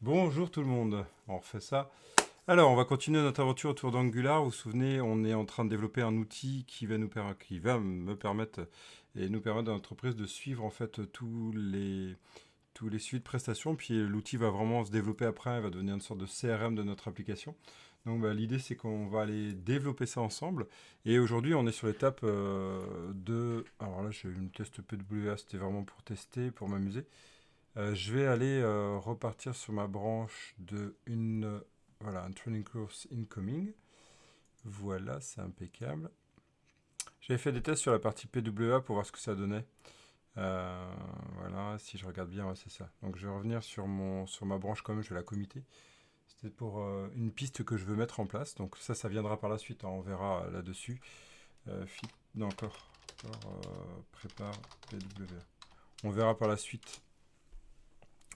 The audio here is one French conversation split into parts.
Bonjour tout le monde, on refait ça. Alors, on va continuer notre aventure autour d'Angular. Vous vous souvenez, on est en train de développer un outil qui va me permettre et nous permettre dans l'entreprise de suivre en fait tous les suites de prestations. Puis l'outil va vraiment se développer après, il va devenir une sorte de CRM de notre application. Donc l'idée c'est qu'on va aller développer ça ensemble. Et aujourd'hui, on est sur l'étape de. Alors là, j'ai eu une test PWA, c'était vraiment pour tester, pour m'amuser. Je vais aller repartir sur ma branche voilà, un training course incoming. Voilà, c'est impeccable. J'avais fait des tests sur la partie PWA pour voir ce que ça donnait. Euh, voilà, si je regarde bien, ouais, c'est ça. Donc je vais revenir sur ma branche quand même, je vais la committer. C'était pour une piste que je veux mettre en place. Donc ça viendra par la suite, hein, on verra là-dessus. Fit, non, prépare PWA. On verra par la suite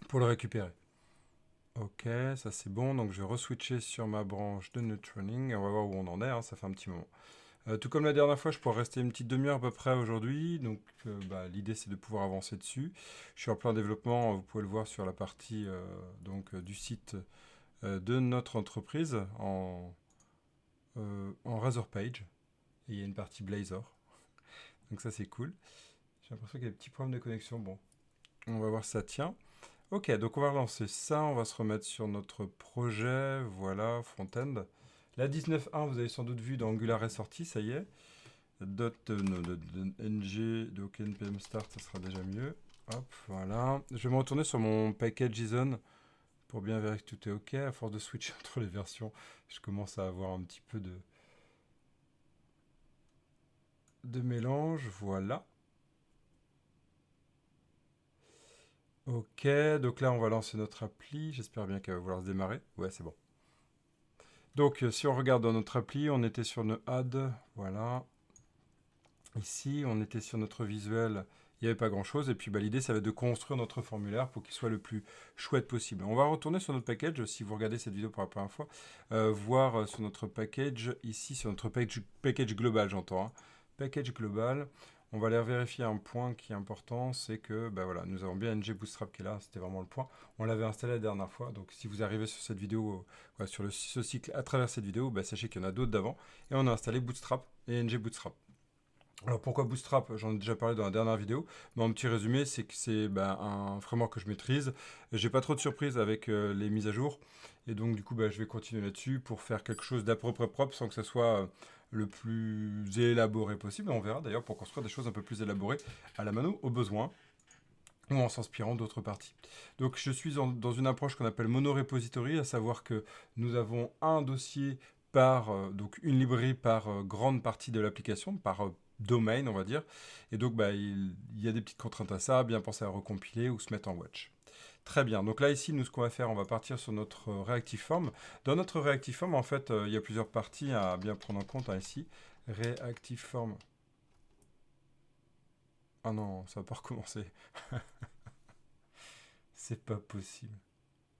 pour le récupérer. Ok, ça c'est bon. Donc je vais reswitcher sur ma branche de Neutroning. On va voir où on en est, hein, ça fait un petit moment. Tout comme la dernière fois, je pourrais rester une petite demi-heure à peu près aujourd'hui. Donc l'idée c'est de pouvoir avancer dessus. Je suis en plein développement, vous pouvez le voir sur la partie du site de notre entreprise en Razor Page. Et il y a une partie Blazor. Donc ça c'est cool. J'ai l'impression qu'il y a des petits problèmes de connexion. Bon, on va voir si ça tient. Ok, donc on va relancer ça, on va se remettre sur notre projet, voilà, front-end. La 19.1, vous avez sans doute vu dans Angular est sortie, ça y est. .ng, donc npm start, ça sera déjà mieux. Hop, voilà. Je vais me retourner sur mon package JSON pour bien vérifier que tout est ok. À force de switcher entre les versions, je commence à avoir un petit peu de mélange, voilà. Ok, donc là on va lancer notre appli, j'espère bien qu'elle va vouloir se démarrer. Ouais, c'est bon. Donc, si on regarde dans notre appli, on était sur nos add, voilà. Ici, on était sur notre visuel, il n'y avait pas grand-chose. Et puis, l'idée, ça va être de construire notre formulaire pour qu'il soit le plus chouette possible. On va retourner sur notre package, si vous regardez cette vidéo pour la première fois, voir sur notre package, ici, sur notre package global, j'entends. Hein. Package global. On va aller vérifier un point qui est important, c'est que voilà, nous avons bien NG Bootstrap qui est là, c'était vraiment le point. On l'avait installé la dernière fois, donc si vous arrivez sur cette vidéo, sur ce cycle à travers cette vidéo, sachez qu'il y en a d'autres d'avant. Et on a installé Bootstrap et NG Bootstrap. Alors pourquoi Bootstrap? J'en ai déjà parlé dans la dernière vidéo, mais en petit résumé, c'est que c'est un framework que je maîtrise. J'ai pas trop de surprises avec les mises à jour, et donc du coup je vais continuer là-dessus pour faire quelque chose d'à peu près propre sans que ça soit le plus élaboré possible. On verra d'ailleurs pour construire des choses un peu plus élaborées à la mano au besoin ou en s'inspirant d'autres parties. Donc je suis dans une approche qu'on appelle monorepository, à savoir que nous avons un dossier par, donc une librairie par grande partie de l'application, par domaine on va dire, et donc il y a des petites contraintes à ça, bien penser à recompiler ou se mettre en watch. Très bien, donc là ici, nous ce qu'on va faire, on va partir sur notre Reactive Form. Dans notre Reactive Form, en fait, il y a plusieurs parties à bien prendre en compte hein, ici. Reactive Form. Ah non, ça va pas recommencer. C'est pas possible.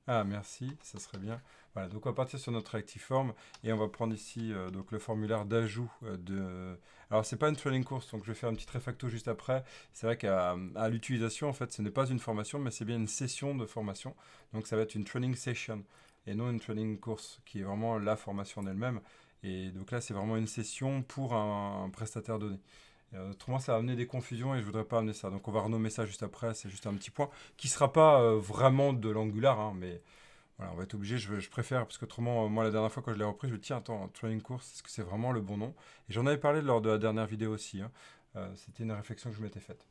Ah, merci, ça serait bien. Voilà, donc on va partir sur notre Reactiveform et on va prendre ici donc le formulaire d'ajout de. Alors c'est pas une training course, donc je vais faire une petite réfacto juste après. C'est vrai qu'à l'utilisation, en fait, ce n'est pas une formation, mais c'est bien une session de formation. Donc ça va être une training session et non une training course, qui est vraiment la formation en elle-même. Et donc là, c'est vraiment une session pour un prestataire donné. Autrement, ça va amener des confusions et je voudrais pas amener ça. Donc on va renommer ça juste après, c'est juste un petit point qui sera pas vraiment de l'Angular, hein, mais voilà, on va être obligé, je préfère, parce qu'autrement, moi la dernière fois quand je l'ai repris, je me dis tiens, attends, training course, est-ce que c'est vraiment le bon nom? Et j'en avais parlé lors de la dernière vidéo aussi, hein. C'était une réflexion que je m'étais faite.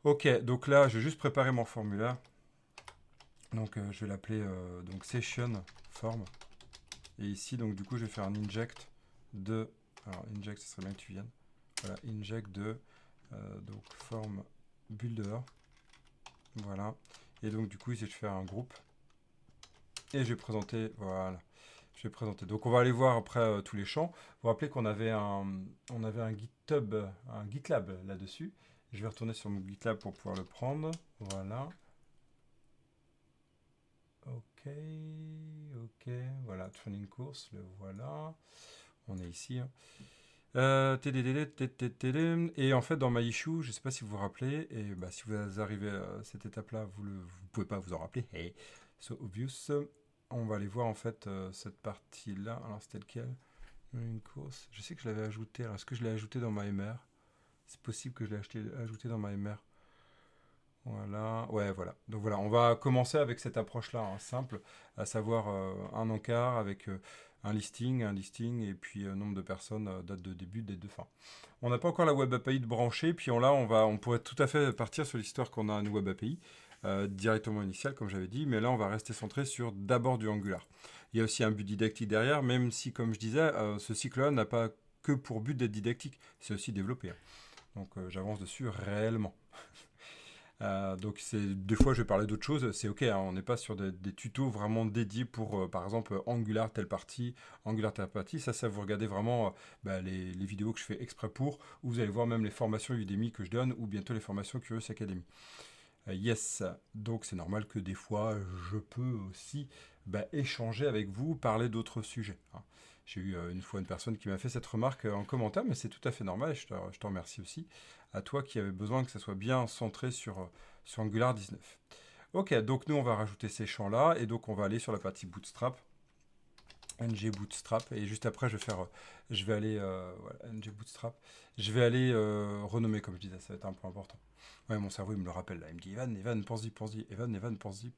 Ok, donc là, je vais juste préparer mon formulaire. Donc je vais l'appeler donc session form. Et ici, donc du coup, je vais faire un inject de. Alors, inject, ce serait bien que tu viennes. Voilà, inject de donc form builder. Voilà. Et donc, du coup, ici, je vais faire un groupe. Et je vais présenter. Voilà. Je vais présenter. Donc, on va aller voir après tous les champs. Vous vous rappelez qu'on avait on avait un GitHub, un GitLab là-dessus. Je vais retourner sur mon GitLab pour pouvoir le prendre. Voilà. Ok. Ok. Voilà. Training course. Le voilà. On est ici. Hein. Et en fait, dans My Issue, je ne sais pas si vous vous rappelez, et si vous arrivez à cette étape-là, vous ne pouvez pas vous en rappeler. Hey. So obvious. On va aller voir en fait cette partie-là. Alors c'était lequel? Une course. Je sais que je l'avais ajouté. Alors est-ce que je l'ai ajouté dans ma MR? C'est possible que je l'ai ajouté dans ma MR. Voilà, ouais, voilà. Donc voilà, on va commencer avec cette approche-là, hein, simple, à savoir un encart avec un listing, et puis nombre de personnes, date de début, date de fin. On n'a pas encore la Web API de brancher, puis on pourrait tout à fait partir sur l'histoire qu'on a une Web API directement initiale, comme j'avais dit, mais là, on va rester centré sur d'abord du Angular. Il y a aussi un but didactique derrière, même si, comme je disais, ce cycle-là n'a pas que pour but d'être didactique, c'est aussi développé, hein. Donc j'avance dessus réellement. Donc des fois je vais parler d'autres choses, c'est ok, hein, on n'est pas sur des tutos vraiment dédiés pour par exemple Angular telle partie, Angular telle partie, ça vous regardez vraiment les vidéos que je fais exprès pour, ou vous allez voir même les formations Udemy que je donne, ou bientôt les formations Curious Academy. Yes, donc c'est normal que des fois je peux aussi échanger avec vous, parler d'autres sujets, hein. J'ai eu une fois une personne qui m'a fait cette remarque en commentaire, mais c'est tout à fait normal et je te remercie aussi. À toi qui avais besoin que ça soit bien centré sur Angular 19. Ok, donc nous on va rajouter ces champs-là et donc on va aller sur la partie Bootstrap. NG Bootstrap et juste après je vais aller voilà, NG Bootstrap, je vais aller renommer comme je disais, ça va être un point important. Ouais, mon cerveau il me le rappelle là, il me dit Evan, pense-y, Evan, pense-y.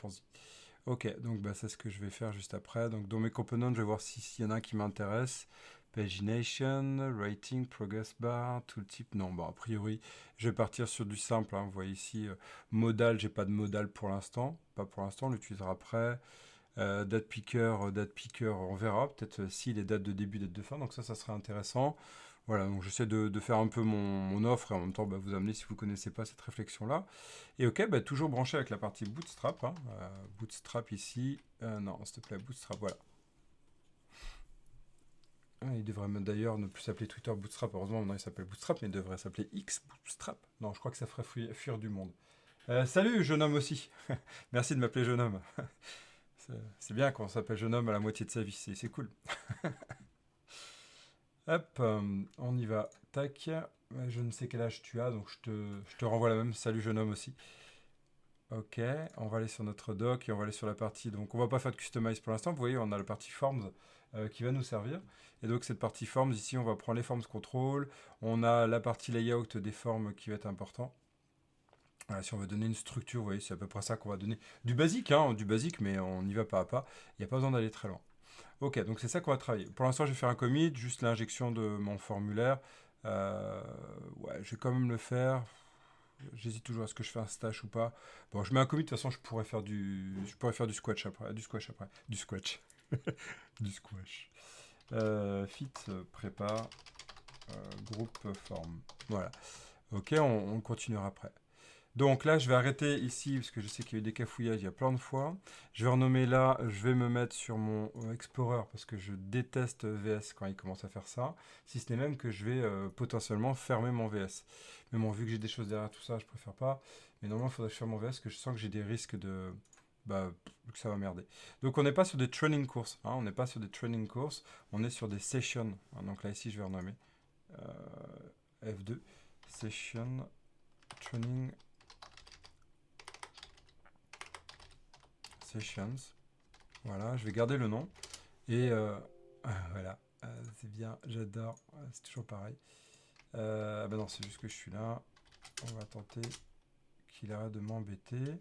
Ok, donc c'est ce que je vais faire juste après. Donc dans mes components, je vais voir s'il y en a un qui m'intéresse. Pagination, Rating, Progress Bar, Tooltip. Non, a priori, je vais partir sur du simple, hein. Vous voyez ici, modal, j'ai pas de modal pour l'instant. Pas pour l'instant, on l'utilisera après. Date picker, on verra. Peut-être si les dates de début, dates de fin. Donc ça serait intéressant. Voilà, donc j'essaie de faire un peu mon offre et en même temps vous amener si vous ne connaissez pas cette réflexion-là. Et ok, toujours branché avec la partie Bootstrap, hein. Bootstrap ici. Non, s'il te plaît, Bootstrap, voilà. Il devrait d'ailleurs ne plus s'appeler Twitter Bootstrap. Heureusement, maintenant il s'appelle Bootstrap, mais il devrait s'appeler X Bootstrap. Non, je crois que ça ferait fuir du monde. Salut, jeune homme aussi. Merci de m'appeler jeune homme. C'est bien quand on s'appelle jeune homme à la moitié de sa vie, c'est cool. Hop, on y va. Tac. Je ne sais quel âge tu as, donc je te renvoie la même. Salut jeune homme aussi. Ok, on va aller sur notre doc et on va aller sur la partie. Donc on va pas faire de customize pour l'instant. Vous voyez, on a la partie forms qui va nous servir. Et donc cette partie forms, ici, on va prendre les forms control. On a la partie layout des formes qui va être important. Voilà, si on veut donner une structure, vous voyez, c'est à peu près ça qu'on va donner. Du basique, hein, du basique, mais on y va pas à pas. Il n'y a pas besoin d'aller très loin. Ok, donc c'est ça qu'on va travailler. Pour l'instant, je vais faire un commit, juste l'injection de mon formulaire. Ouais, je vais quand même le faire. J'hésite toujours à ce que je fais un stash ou pas. Bon, je mets un commit, de toute façon, je pourrais faire du squash après. Du squash après. Du squash. Du squash. Fit, prépa, groupe, forme. Voilà. Ok, on continuera après. Donc là, je vais arrêter ici, parce que je sais qu'il y a eu des cafouillages il y a plein de fois. Je vais renommer là, je vais me mettre sur mon Explorer, parce que je déteste VS quand il commence à faire ça. Si ce n'est même que je vais potentiellement fermer mon VS. Mais bon, vu que j'ai des choses derrière tout ça, je préfère pas. Mais normalement, il faudrait que je ferme mon VS, parce que je sens que j'ai des risques que ça va merder. Donc on n'est pas sur des training courses, hein, on n'est pas sur des training courses, on est sur des sessions, hein. Donc là, ici, je vais renommer F2, session, training, sessions. Voilà, je vais garder le nom. Et voilà, c'est bien, j'adore, c'est toujours pareil. Non, c'est juste que je suis là. On va tenter qu'il arrête de m'embêter.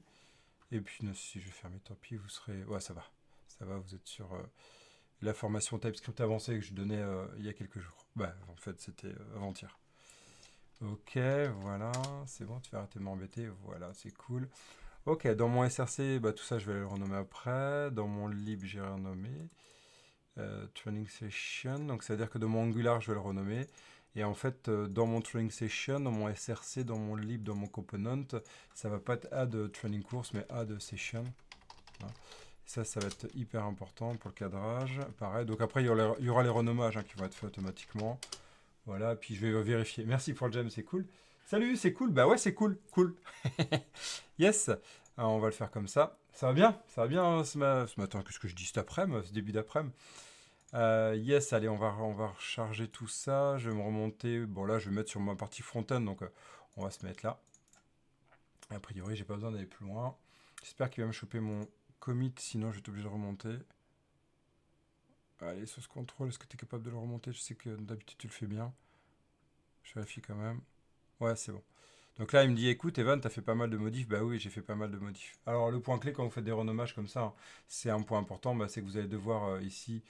Et puis, si je vais fermer, tant pis, vous serez... Ouais, ça va. Ça va, vous êtes sur la formation TypeScript avancée que je donnais il y a quelques jours. En fait, c'était avant-hier. Ok, voilà, c'est bon, tu vas arrêter de m'embêter. Voilà, c'est cool. Ok, dans mon SRC, tout ça, je vais le renommer après. Dans mon lib, j'ai renommé. Training Session, donc ça veut dire que dans mon Angular, je vais le renommer. Et en fait, dans mon Training Session, dans mon SRC, dans mon lib, dans mon component, ça va pas être add training course, mais add session. Voilà. Ça va être hyper important pour le cadrage. Pareil, donc après, il y aura les renommages qui vont être faits automatiquement. Voilà, puis je vais vérifier. Merci pour le gem, c'est cool. Salut, c'est cool. Bah ouais, c'est cool, cool. Yes. Alors, on va le faire comme ça. Ça va bien, ce matin. Qu'est-ce que je dis cet après-midi, ce début d'après-midi? Yes, allez, on va recharger tout ça. Je vais me remonter. Bon, là, je vais mettre sur ma partie front-end, donc on va se mettre là. A priori, j'ai pas besoin d'aller plus loin. J'espère qu'il va me choper mon commit, sinon je vais être obligé de remonter. Allez, source control, est-ce que tu es capable de le remonter? Je sais que d'habitude tu le fais bien. Je vérifie quand même. Ouais, c'est bon. Donc là, il me dit, écoute, Evan, tu as fait pas mal de modifs. Bah oui, j'ai fait pas mal de modifs. Alors, le point clé quand vous faites des renommages comme ça, hein, c'est un point important, bah, c'est que vous allez devoir ici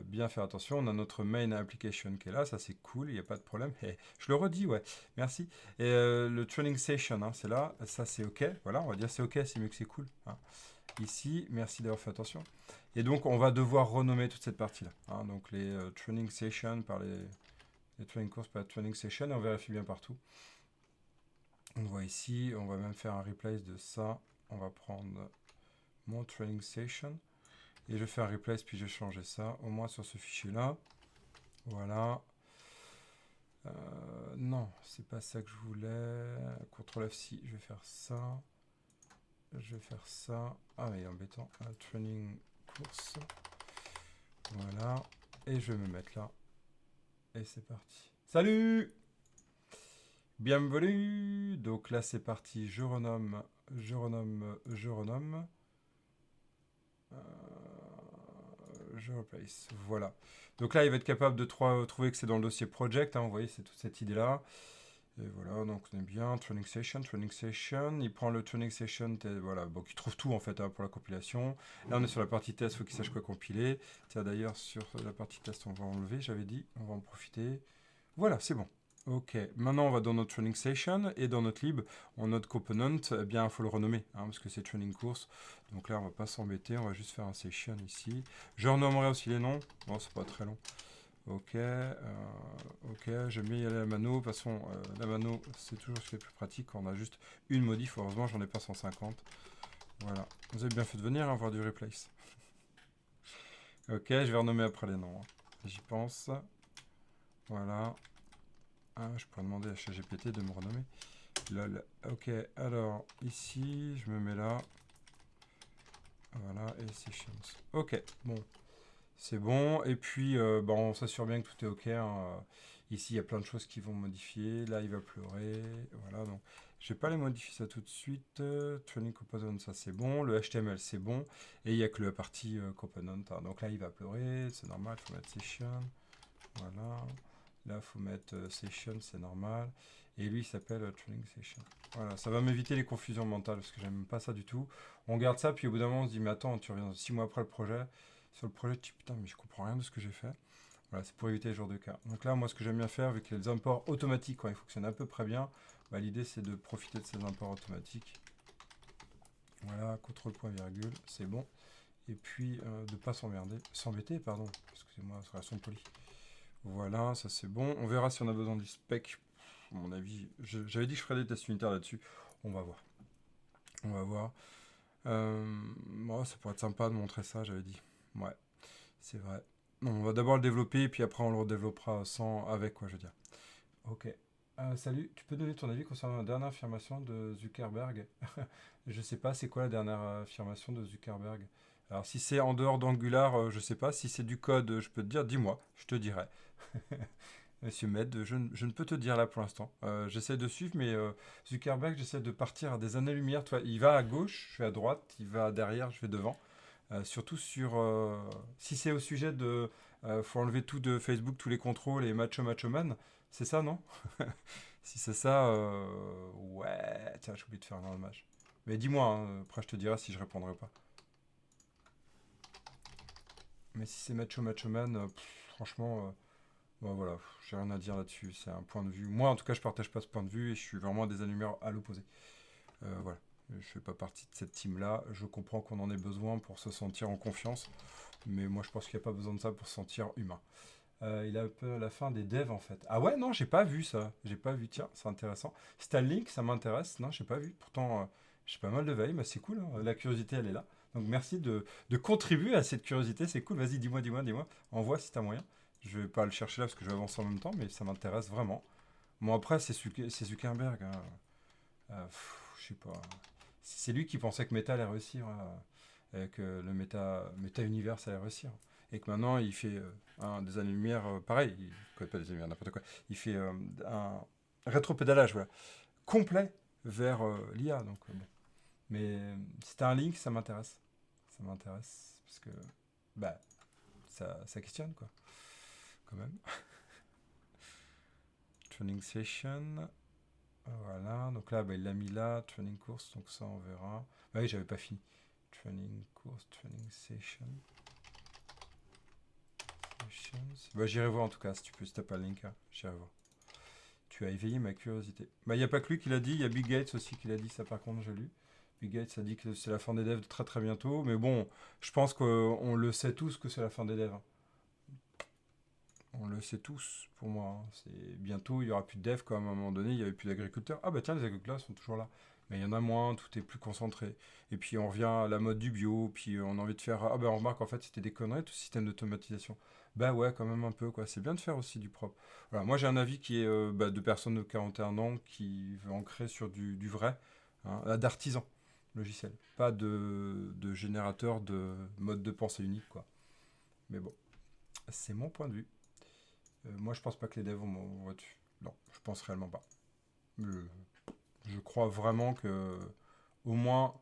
bien faire attention. On a notre main application qui est là, ça c'est cool, il n'y a pas de problème. Et je le redis, ouais, merci. Et le training session, hein, c'est là, ça c'est OK. Voilà, on va dire c'est OK, c'est mieux que c'est cool. Hein. Ici, merci d'avoir fait attention. Et donc, on va devoir renommer toute cette partie-là. Hein, donc, les training sessions par les training courses par training session, et on vérifie bien partout. On voit ici, on va même faire un replace de ça. On va prendre mon training session et je fais un replace puis je vais changer ça au moins sur ce fichier là. Voilà. Non, c'est pas ça que je voulais. CTRL F6, je vais faire ça. Je vais faire ça. Ah mais embêtant. Training course. Voilà. Et je vais me mettre là. Et c'est parti. Salut! Bienvenue. Donc là c'est parti. Je renomme. Je renomme. Je renomme. Je replace. Voilà. Donc là, il va être capable de trouver que c'est dans le dossier project. Hein, vous voyez, c'est toute cette idée-là. Et voilà, donc on est bien. Training session, training session. Il prend le training session. Voilà, donc il trouve tout en fait hein, pour la compilation. Là, on est sur la partie test. Il faut qu'il sache quoi compiler. Tiens, d'ailleurs, sur la partie test, on va enlever. J'avais dit, on va en profiter. Voilà, c'est bon. Ok, maintenant on va dans notre training session et dans notre lib, on notre component, eh bien il faut le renommer hein, parce que c'est training course. Donc là on va pas s'embêter, on va juste faire un session ici. Je renommerai aussi les noms, bon c'est pas très long. Ok, ok, j'aime bien y aller à la mano. De toute façon, la mano c'est toujours ce qui est plus pratique quand on a juste une modif. Heureusement j'en ai pas 150. Voilà, vous avez bien fait de venir hein, voir du replace. Ok, je vais renommer après les noms. Hein. J'y pense. Voilà. Ah, je pourrais demander à ChatGPT de me renommer. Lol. Ok, alors ici, je me mets là. Voilà, et sessions. Ok, bon, c'est bon. Et puis, bon, on s'assure bien que tout est ok. Hein. Ici, il y a plein de choses qui vont modifier. Là, il va pleurer. Voilà, donc je vais pas les modifier ça tout de suite. Training component, ça c'est bon. Le HTML, c'est bon. Et il n'y a que la partie component. Hein. Donc là, il va pleurer. C'est normal, il faut mettre session. Voilà. Là, il faut mettre session, c'est normal. Et lui, il s'appelle training session. Voilà, ça va m'éviter les confusions mentales parce que j'aime pas ça du tout. On garde ça, puis au bout d'un moment, on se dit, mais attends, tu reviens 6 mois après le projet. Sur le projet, tu dis, putain, mais je comprends rien de ce que j'ai fait. Voilà, c'est pour éviter les genres de cas. Donc là, moi, ce que j'aime bien faire, vu que les imports automatiques, quand ils fonctionnent à peu près bien, bah, l'idée, c'est de profiter de ces imports automatiques. Voilà, contrôle point virgule, c'est bon. Et puis, de ne pas s'embêter, pardon, excusez-moi, relation polie. Voilà, ça c'est bon. On verra si on a besoin du spec. À mon avis, j'avais dit que je ferais des tests unitaires là-dessus. On va voir. On va voir. Bon, ça pourrait être sympa de montrer ça, j'avais dit. Ouais, c'est vrai. Non, on va d'abord le développer, puis après on le redéveloppera sans, avec, quoi, je veux dire. Ok. Salut, tu peux donner ton avis concernant la dernière affirmation de Zuckerberg? Je sais pas, c'est quoi la dernière affirmation de Zuckerberg? Alors, si c'est en dehors d'Angular, je sais pas. Si c'est du code, je peux te dire, dis-moi, je te dirai. Monsieur Med, je ne peux te dire là pour l'instant. J'essaie de suivre, mais Zuckerberg, j'essaie de partir à des années-lumière. Il va à gauche, je vais à droite, il va derrière, je vais devant. Surtout sur... si c'est au sujet de... faut enlever tout de Facebook, tous les contrôles et macho man, c'est ça, non? Si c'est ça, ouais... Tiens, j'ai oublié de faire un hommage. Mais dis-moi, hein, après je te dirai si je répondrai pas. Mais si c'est macho man, franchement... bon, voilà, j'ai rien à dire là-dessus, c'est un point de vue. Moi, en tout cas, je partage pas ce point de vue et je suis vraiment des années-lumière à l'opposé. Voilà, je fais pas partie de cette team-là. Je comprends qu'on en ait besoin pour se sentir en confiance, mais moi, je pense qu'il n'y a pas besoin de ça pour se sentir humain. Il a un peu la fin des devs en fait. Ah ouais, non, j'ai pas vu ça. J'ai pas vu, tiens, c'est intéressant. Starlink, ça m'intéresse. Non, j'ai pas vu. Pourtant, j'ai pas mal de veille, mais c'est cool. Hein. La curiosité, elle est là. Donc merci de contribuer à cette curiosité. C'est cool. Vas-y, dis-moi. Envoie si t'as moyen. Je vais pas le chercher là parce que je vais avancer en même temps, mais ça m'intéresse vraiment. Bon, après, c'est Zuckerberg. Hein. Je sais pas. C'est lui qui pensait que Meta allait réussir. Que le Meta Universe allait réussir. Et que maintenant, il fait des années-lumière pareil. Il code pas des années-lumière, n'importe quoi. Il fait un rétropédalage, voilà. Complet vers l'IA. Donc, bon. Mais si t'as un link, ça m'intéresse. Ça m'intéresse parce que bah, ça questionne, quoi, quand même. Training session. Voilà, donc là, bah, il l'a mis là, training course, donc ça, on verra. Bah oui, j'avais pas fini. Training course, training session. Bah, j'irai voir en tout cas, si tu peux, si t'as pas le link, hein, j'irai voir. Tu as éveillé ma curiosité. Bah, il n'y a pas que lui qui l'a dit, il y a Bill Gates aussi qui l'a dit, ça par contre, j'ai lu. Bill Gates a dit que c'est la fin des devs très très bientôt, mais bon, je pense qu'on le sait tous que c'est la fin des devs, hein. On le sait tous, pour moi, hein. C'est bientôt, il n'y aura plus de devs, comme à un moment donné, il n'y avait plus d'agriculteurs. Ah bah tiens, les agriculteurs sont toujours là. Mais il y en a moins, tout est plus concentré. Et puis on revient à la mode du bio, puis on a envie de faire... Ah bah on remarque, en fait, c'était des conneries, tout ce système d'automatisation. Bah ouais, quand même un peu, quoi. C'est bien de faire aussi du propre. Voilà, moi j'ai un avis qui est bah, de personnes de 41 ans qui veut ancrer sur du vrai, hein, d'artisan logiciel. Pas de générateur de mode de pensée unique, quoi. Mais bon, c'est mon point de vue. Moi, je pense pas que les devs vont dessus. Non, je pense réellement pas. Euh, je crois vraiment que, au moins,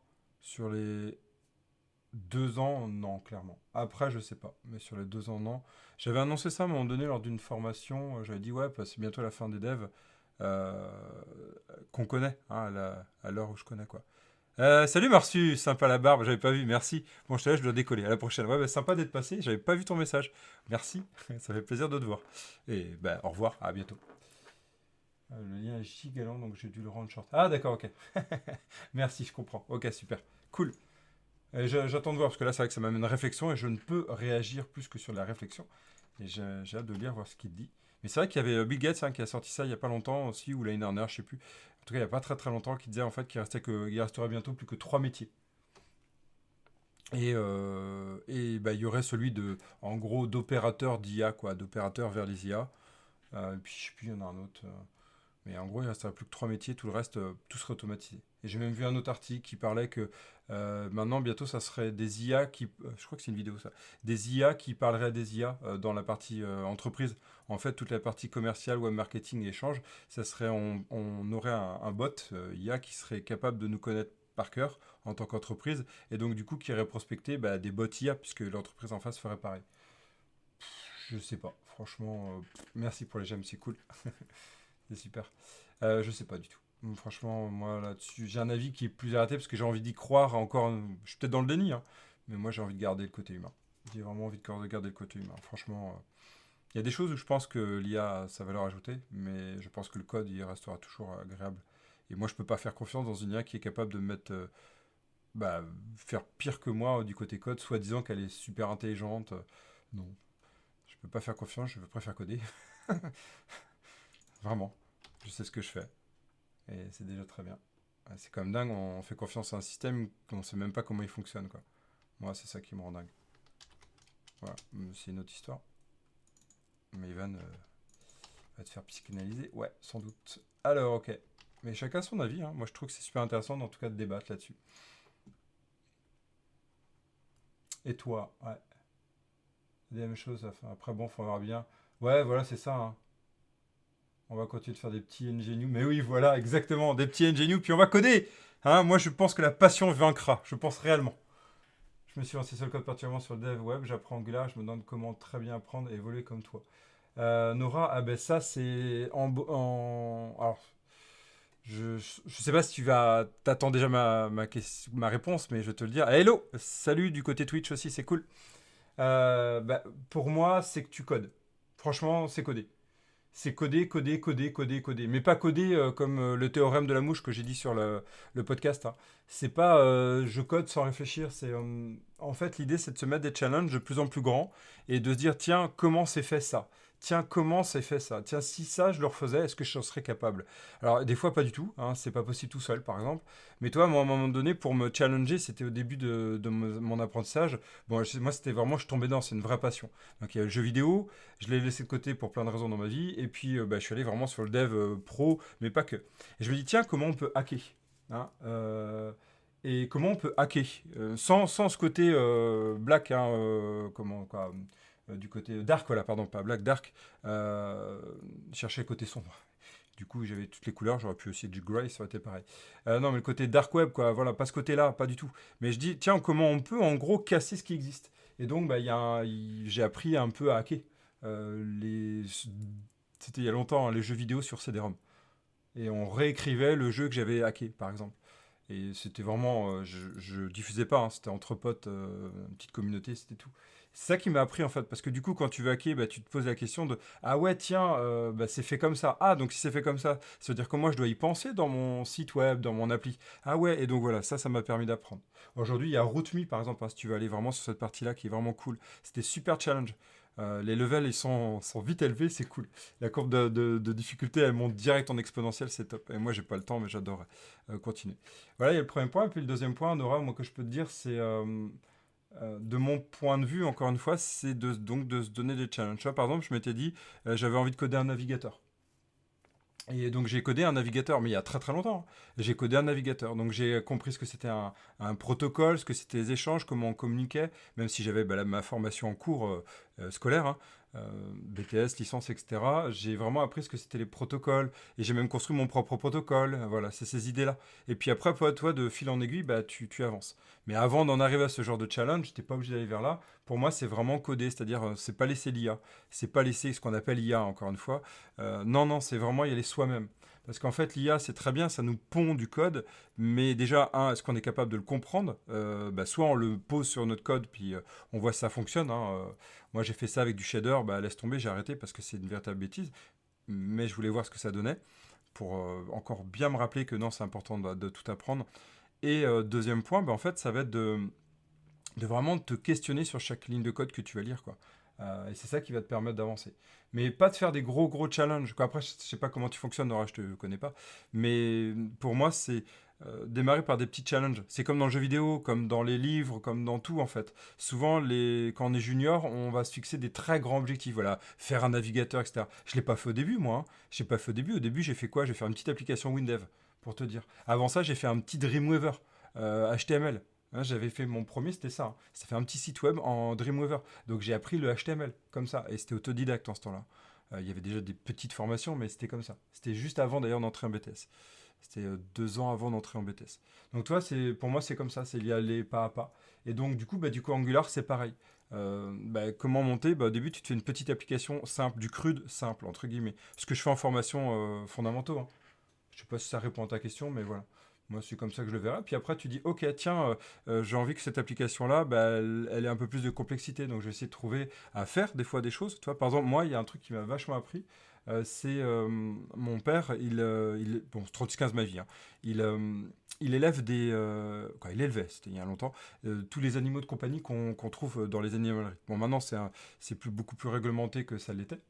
sur les 2 ans, non, clairement. Après, je sais pas. Mais sur les 2 ans, non. J'avais annoncé ça à un moment donné lors d'une formation. J'avais dit, ouais, bah, c'est bientôt la fin des devs. euh, qu'on connaît, hein, à l'heure où je connais, quoi. Salut Marsu, sympa la barbe, j'avais pas vu, merci. Bon, je te laisse, je dois décoller. À la prochaine. Ouais, bah, sympa d'être passé, j'avais pas vu ton message. Merci, ça fait plaisir de te voir. Et bah, au revoir, à bientôt. Le lien est gigalant, donc j'ai dû le rendre short. Ah, d'accord, ok. Merci, je comprends. Ok, super. Cool. J'attends de voir, parce que là, c'est vrai que ça m'amène une réflexion et je ne peux réagir plus que sur la réflexion. Et j'ai hâte de lire, voir ce qu'il dit. Mais c'est vrai qu'il y avait Bill Gates, hein, qui a sorti ça il n'y a pas longtemps aussi, ou l'année dernière, je sais plus. En tout cas, il n'y a pas très très longtemps, qui disait en fait qu'il resterait bientôt plus que 3 métiers. Et bah, il y aurait celui de, en gros, d'opérateur d'IA, quoi, d'opérateur vers les IA. Et puis, je sais plus, il y en a un autre. Mais en gros, il ne resterait plus que 3 métiers, tout le reste, tout serait automatisé. Et j'ai même vu un autre article qui parlait que maintenant, bientôt, ça serait des IA qui. Je crois que c'est une vidéo, ça. Des IA qui parleraient des IA dans la partie entreprise. En fait, toute la partie commerciale, web marketing et échange, ça serait, on aurait un bot IA qui serait capable de nous connaître par cœur en tant qu'entreprise et donc du coup qui irait prospecter bah, des bots IA puisque l'entreprise en face ferait pareil. Je sais pas, franchement, merci pour les j'aime, c'est cool. C'est super. Je sais pas du tout. Franchement, moi là-dessus, j'ai un avis qui est plus arrêté parce que j'ai envie d'y croire encore. Je suis peut-être dans le déni, hein, mais moi j'ai envie de garder le côté humain. J'ai vraiment envie de garder le côté humain. Franchement, il y a des choses où je pense que l'IA a sa valeur ajoutée, mais je pense que le code il restera toujours agréable. Et moi je peux pas faire confiance dans une IA qui est capable de me mettre, bah, faire pire que moi du côté code, soit disant qu'elle est super intelligente. Non, je peux pas faire confiance, je préfère coder. Vraiment, je sais ce que je fais. Et c'est déjà très bien. Ouais, c'est quand même dingue, on fait confiance à un système qu'on ne sait même pas comment il fonctionne, quoi. Moi, c'est ça qui me rend dingue. Voilà, c'est une autre histoire. Mais Ivan va te faire psychanalyser. Ouais, sans doute. Alors, ok. Mais chacun son avis, hein. Moi, je trouve que c'est super intéressant, en tout cas, de débattre là-dessus. Et toi, ouais, c'est la même chose. Enfin, après, bon, faut voir bien. Ouais, voilà, c'est ça, hein. On va continuer de faire des petits NGNU. Mais oui, voilà, exactement, des petits NGNU, puis on va coder. Hein, moi, je pense que la passion vaincra. Je pense réellement. Je me suis lancé sur le code particulièrement sur le dev web, j'apprends Angular, je me demande comment très bien apprendre et évoluer comme toi. Nora, ah ben ça c'est alors, je sais pas si tu vas t'attends déjà ma réponse, mais je vais te le dire. Ah, hello, salut du côté Twitch aussi, c'est cool. Bah, pour moi, c'est que tu codes. Franchement, c'est coder. C'est coder, coder, coder, coder, coder. Mais pas coder comme le théorème de la mouche que j'ai dit sur le podcast, hein. C'est pas je code sans réfléchir. En fait, l'idée, c'est de se mettre des challenges de plus en plus grands et de se dire tiens, comment c'est fait ça? Tiens, comment c'est fait ça? Tiens, si ça, je le refaisais, est-ce que je serais capable? Alors, des fois, pas du tout, hein, c'est pas possible tout seul, par exemple. Mais toi, moi, à un moment donné, pour me challenger, c'était au début de mon apprentissage. Bon, moi, c'était vraiment, je tombais dans, c'est une vraie passion. Donc, il y a le jeu vidéo, je l'ai laissé de côté pour plein de raisons dans ma vie. Et puis, bah, je suis allé vraiment sur le dev pro, mais pas que. Et je me dis, tiens, comment on peut hacker, hein, et comment on peut hacker sans ce côté black, hein, comment, quoi, du côté dark, voilà, pardon, pas black, dark, chercher le côté sombre. Du coup, j'avais toutes les couleurs, j'aurais pu aussi du grey, ça aurait été pareil. Non, mais le côté dark web, quoi, voilà, pas ce côté-là, pas du tout. Mais je dis, tiens, comment on peut en gros casser ce qui existe? Et donc, bah, j'ai appris un peu à hacker. Les... C'était il y a longtemps, hein, les jeux vidéo sur CD-ROM. Et on réécrivait le jeu que j'avais hacké, par exemple. Et c'était vraiment, je diffusais pas, hein, c'était entre potes, une petite communauté, c'était tout. C'est ça qui m'a appris en fait, parce que du coup, quand tu veux hacker, bah, tu te poses la question de ah ouais, tiens, bah, c'est fait comme ça. Ah, donc si c'est fait comme ça veut dire que moi je dois y penser dans mon site web, dans mon appli. Ah ouais, et donc voilà, ça m'a permis d'apprendre. Aujourd'hui, il y a RootMe par exemple, hein, si tu veux aller vraiment sur cette partie-là qui est vraiment cool. C'était super challenge. Les levels, sont vite élevés, c'est cool. La courbe de difficulté, elle monte direct en exponentielle, c'est top. Et moi, j'ai pas le temps, mais j'adore continuer. Voilà, il y a le premier point. Et puis le deuxième point, Nora, moi, que je peux te dire, c'est de mon point de vue, encore une fois, c'est donc de se donner des challenges. Tu vois, par exemple, je m'étais dit, j'avais envie de coder un navigateur. Et donc j'ai codé un navigateur, mais il y a très très longtemps, hein. J'ai codé un navigateur. Donc j'ai compris ce que c'était un protocole, ce que c'était les échanges, comment on communiquait, même si j'avais bah, ma formation en cours scolaire, hein, BTS, licence, etc. J'ai vraiment appris ce que c'était les protocoles. Et j'ai même construit mon propre protocole. Voilà, c'est ces idées-là. Et puis après, toi, de fil en aiguille, bah, tu avances. Mais avant d'en arriver à ce genre de challenge, j'étais pas obligé d'aller vers là. Pour moi, c'est vraiment coder, c'est-à-dire c'est pas laisser l'IA, c'est pas laisser ce qu'on appelle IA, encore une fois. Non, c'est vraiment y aller soi-même. Parce qu'en fait, l'IA, c'est très bien, ça nous pond du code, mais déjà, est-ce qu'on est capable de le comprendre? Bah, soit on le pose sur notre code, puis on voit si ça fonctionne, hein. Moi, j'ai fait ça avec du shader, bah, laisse tomber, j'ai arrêté parce que c'est une véritable bêtise. Mais je voulais voir ce que ça donnait, pour encore bien me rappeler que non, c'est important de tout apprendre. Et deuxième point, bah, en fait, ça va être de vraiment te questionner sur chaque ligne de code que tu vas lire, quoi. Et c'est ça qui va te permettre d'avancer. Mais pas de faire des gros challenges, quoi. Après, je sais pas comment tu fonctionnes, Nora, je te connais pas. Mais pour moi, c'est démarrer par des petits challenges. C'est comme dans le jeu vidéo, comme dans les livres, comme dans tout, en fait. Souvent, quand on est junior, on va se fixer des très grands objectifs. Voilà, faire un navigateur, etc. Je l'ai pas fait au début, moi, hein. Je l'ai pas fait au début. Au début, j'ai fait quoi? J'ai fait une petite application Windev, pour te dire. Avant ça, j'ai fait un petit Dreamweaver, HTML. Hein, j'avais fait mon premier, c'était ça, hein. Ça fait un petit site web en Dreamweaver. Donc j'ai appris le HTML comme ça. Et c'était autodidacte en ce temps-là. Il y avait déjà des petites formations, mais c'était comme ça. C'était juste avant d'ailleurs d'entrer en BTS. C'était 2 ans avant d'entrer en BTS. Donc toi, pour moi, c'est comme ça. C'est y aller pas à pas. Et donc du coup Angular, c'est pareil. Comment monter? Au début, tu te fais une petite application simple, du crude simple, entre guillemets. Ce que je fais en formation fondamentaux, hein. Je sais pas si ça répond à ta question, mais voilà. Moi, c'est comme ça que je le verrai. Puis après, tu dis, ok, tiens, j'ai envie que cette application-là, bah, elle ait un peu plus de complexité. Donc, je vais essayer de trouver à faire des fois des choses. Toi, par exemple, moi, il y a un truc qui m'a vachement appris. C'est mon père, bon, c'est 36-15 ma vie, hein. Il élève il élevait, c'était il y a longtemps, tous les animaux de compagnie qu'on trouve dans les animaleries. Bon, maintenant, c'est beaucoup plus réglementé que ça l'était.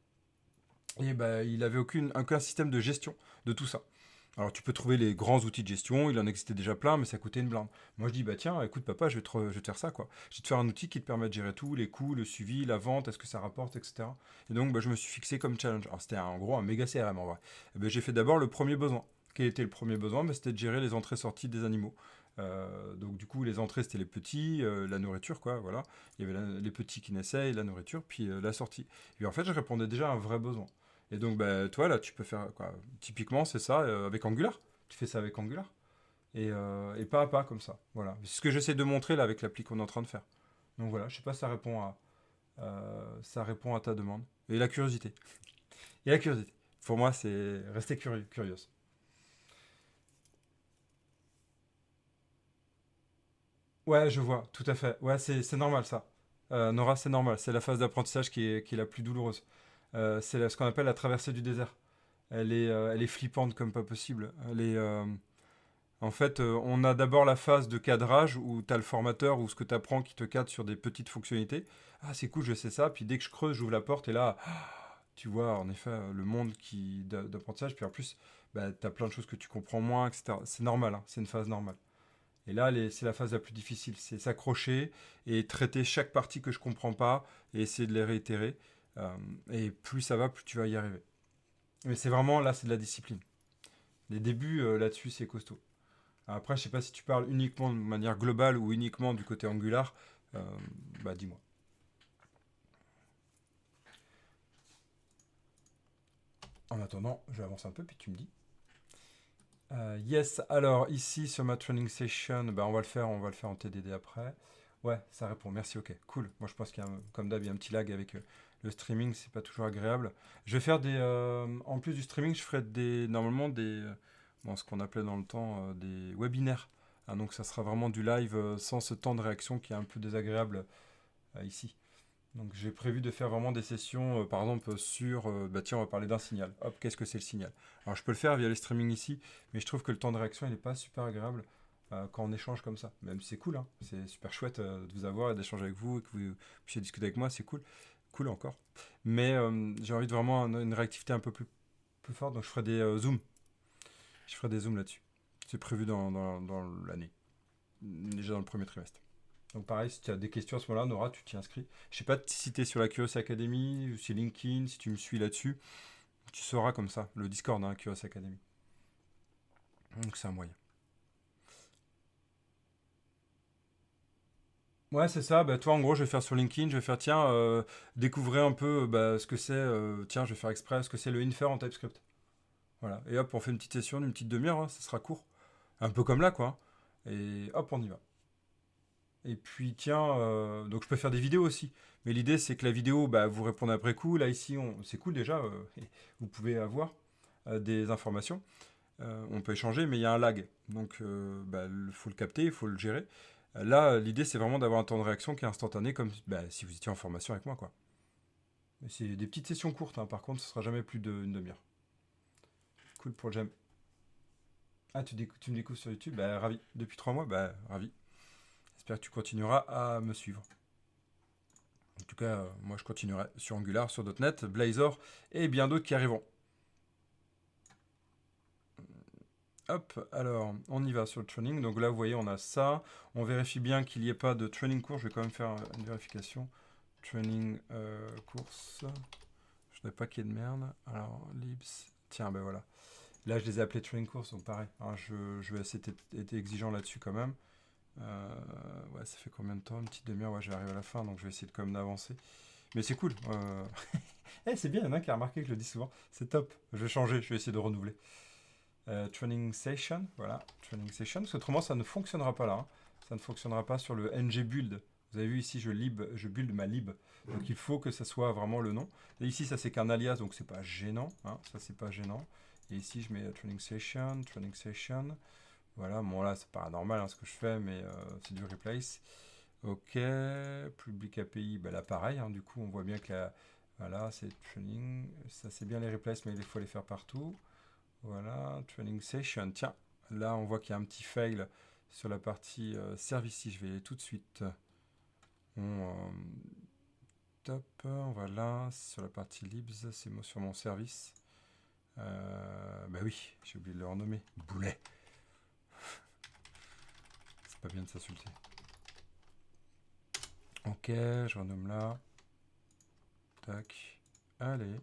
Et bah, il avait aucun système de gestion de tout ça. Alors tu peux trouver les grands outils de gestion, il en existait déjà plein, mais ça coûtait une blinde. Moi je dis, bah tiens, écoute papa, je vais te faire ça, quoi. Je vais te faire un outil qui te permet de gérer tout, les coûts, le suivi, la vente, est-ce que ça rapporte, etc. Et donc bah, je me suis fixé comme challenge. Alors c'était en gros un méga CRM en vrai. Et ben, j'ai fait d'abord le premier besoin. Quel était le premier besoin? Bah, c'était de gérer les entrées-sorties des animaux. Donc du coup les entrées c'était les petits, la nourriture quoi, voilà. Il y avait les petits qui naissaient, la nourriture, puis la sortie. Et puis en fait je répondais déjà à un vrai besoin. Et donc, bah, toi, là, tu peux faire quoi? Typiquement, c'est ça avec Angular. Tu fais ça avec Angular. Et pas à pas, comme ça. Voilà. C'est ce que j'essaie de montrer là avec l'appli qu'on est en train de faire. Donc voilà, je sais pas si ça répond à ta demande. Et la curiosité. Et la curiosité. Pour moi, c'est rester curieux, curieuse. Ouais, je vois, tout à fait. Ouais, c'est normal ça. Nora, c'est normal. C'est la phase d'apprentissage qui est la plus douloureuse. C'est ce qu'on appelle la traversée du désert. Elle est flippante comme pas possible. En fait, on a d'abord la phase de cadrage où tu as le formateur ou ce que tu apprends qui te cadre sur des petites fonctionnalités. Ah, c'est cool, je sais ça. Puis dès que je creuse, j'ouvre la porte et là, tu vois en effet le monde d'apprentissage. Puis en plus, bah, tu as plein de choses que tu comprends moins, etc. C'est normal, hein, c'est une phase normale. Et là, c'est la phase la plus difficile. C'est s'accrocher et traiter chaque partie que je comprends pas et essayer de les réitérer. Et plus ça va, plus tu vas y arriver. Mais c'est vraiment là, c'est de la discipline. Les débuts là-dessus, c'est costaud. Après, je sais pas si tu parles uniquement de manière globale ou uniquement du côté Angular. Euh, Bah, dis-moi. En attendant, je vais avancer un peu, puis tu me dis. Yes, alors ici sur ma training session, bah, on va le faire en TDD après. Ouais, ça répond, merci, ok, cool. Moi je pense qu'il y a, comme d'hab, il y a un petit lag avec le streaming, c'est pas toujours agréable. Je vais faire en plus du streaming, je ferai normalement bon, ce qu'on appelait dans le temps des webinaires. Hein, donc ça sera vraiment du live sans ce temps de réaction qui est un peu désagréable ici. Donc j'ai prévu de faire vraiment des sessions, par exemple sur, bah tiens, on va parler d'un signal. Hop, qu'est-ce que c'est le signal? Alors je peux le faire via les streaming ici, mais je trouve que le temps de réaction, il n'est pas super agréable quand on échange comme ça. Même si c'est cool, hein. C'est super chouette de vous avoir et d'échanger avec vous et que vous puissiez discuter avec moi, c'est cool. Cool encore. Mais j'ai envie de vraiment une réactivité un peu plus forte, donc je ferai des zooms. Je ferai des zooms là-dessus. C'est prévu dans l'année, déjà dans le premier trimestre. Donc pareil, si tu as des questions à ce moment-là, Nora, tu t'y inscris. Je sais pas si tu es sur la Curious Academy, ou si LinkedIn, si tu me suis là-dessus, tu sauras comme ça, le Discord, hein, Curious Academy. Donc c'est un moyen. Ouais, c'est ça. Bah, toi, en gros, je vais faire sur LinkedIn, je vais faire, tiens, découvrir un peu bah, ce que c'est, tiens, je vais faire exprès, ce que c'est le infer en TypeScript. Voilà. Et hop, on fait une petite session d'une petite demi-heure, hein, ça sera court. Un peu comme là, quoi. Et hop, on y va. Et puis tiens, donc je peux faire des vidéos aussi. Mais l'idée c'est que la vidéo, bah, vous répondez après coup. Là ici, c'est cool déjà, vous pouvez avoir des informations. On peut échanger, mais il y a un lag. Donc bah, faut le capter, il faut le gérer. Là, l'idée c'est vraiment d'avoir un temps de réaction qui est instantané, comme bah, si vous étiez en formation avec moi, quoi. Mais c'est des petites sessions courtes, hein. Par contre, ce sera jamais plus d'une demi-heure. Cool pour le jam. Ah, tu me découvres sur YouTube? Bah ravi. Depuis 3 mois, bah ravi. J'espère que tu continueras à me suivre. En tout cas, moi je continuerai sur Angular, sur .NET, Blazor et bien d'autres qui arriveront. Hop, alors on y va sur le training. Donc là, vous voyez, on a ça. On vérifie bien qu'il n'y ait pas de training course. Je vais quand même faire une vérification. Training course. Je ne voudrais pas qu'il y ait de merde. Alors, libs. Tiens, ben voilà. Là, je les ai appelés training course, donc pareil. Hein, je vais essayer d'être exigeant là-dessus quand même. Ouais, ça fait combien de temps? Une petite demi-heure, ouais, je vais arriver à la fin, donc je vais essayer de quand même d'avancer. Mais c'est cool. C'est bien, il y en a un qui a remarqué que je le dis souvent. C'est top. Je vais changer, je vais essayer de renouveler. Training session, voilà, training session, parce qu'autrement ça ne fonctionnera pas là. Hein. Ça ne fonctionnera pas sur le ng build. Vous avez vu ici, je build ma lib. Donc il faut que ça soit vraiment le nom. Et ici, ça c'est qu'un alias, donc c'est pas gênant. Hein. Ça c'est pas gênant. Et ici, je mets training session, training session. Voilà, bon là, c'est pas normal hein, ce que je fais, mais c'est du replace. Ok, public API, bah là pareil, hein, du coup on voit bien que voilà, c'est training, ça c'est bien les replaces, mais il faut les faire partout. Voilà, training session, tiens, là on voit qu'il y a un petit fail sur la partie service, je vais y aller tout de suite. Top, voilà, sur la partie libs, c'est sur mon service. Bah oui, j'ai oublié de le renommer, boulet. C'est pas bien de s'insulter. Ok, je renomme là. Tac. Allez.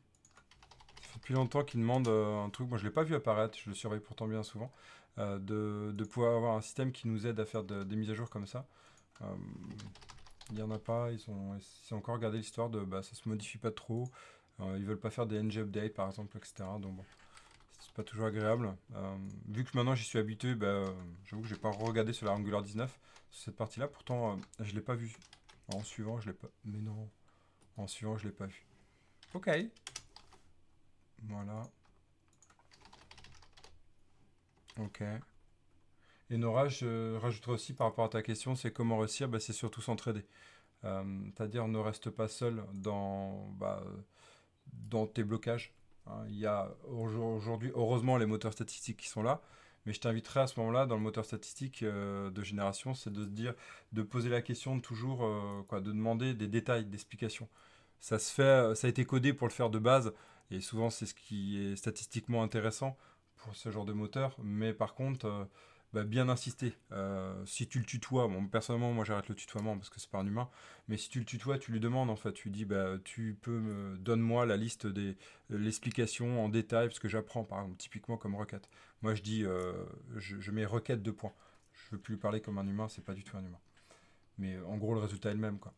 Ça fait depuis longtemps qu'il demande un truc. Moi, je ne l'ai pas vu apparaître. Je le surveille pourtant bien souvent. De pouvoir avoir un système qui nous aide à faire des mises à jour comme ça. Il n'y en a pas. Ils ont encore gardé l'histoire de bah, ça se modifie pas trop. Ils veulent pas faire des ng updates par exemple, etc. Donc bon, c'est pas toujours agréable. Vu que maintenant j'y suis habitué, bah, j'avoue que j'ai pas regardé sur la Angular 19 sur cette partie-là. Pourtant, je l'ai pas vu. En suivant, je l'ai pas. Mais non. En suivant, je l'ai pas vu. Ok. Voilà. Ok. Et Nora, je rajouterai aussi par rapport à ta question, c'est comment réussir, bah, c'est surtout s'entraider. C'est-à-dire ne reste pas seul dans tes blocages. Hein. Il y a aujourd'hui, heureusement, les moteurs statistiques qui sont là, mais je t'inviterai à ce moment-là, dans le moteur statistique de génération, c'est de se dire, de poser la question de toujours, de demander des détails, d'explications. Ça se fait, ça a été codé pour le faire de base, et souvent c'est ce qui est statistiquement intéressant pour ce genre de moteur, mais par contre, bah, bien insister. Si tu le tutoies, bon, personnellement, moi j'arrête le tutoiement parce que c'est pas un humain, mais si tu le tutoies, tu lui demandes en fait, tu lui dis, bah, tu peux donne-moi la liste l'explication en détail, parce que j'apprends par exemple, typiquement comme requête. Moi je dis, je mets requête de points. Je veux plus lui parler comme un humain, c'est pas du tout un humain. Mais en gros, le résultat est le même, quoi.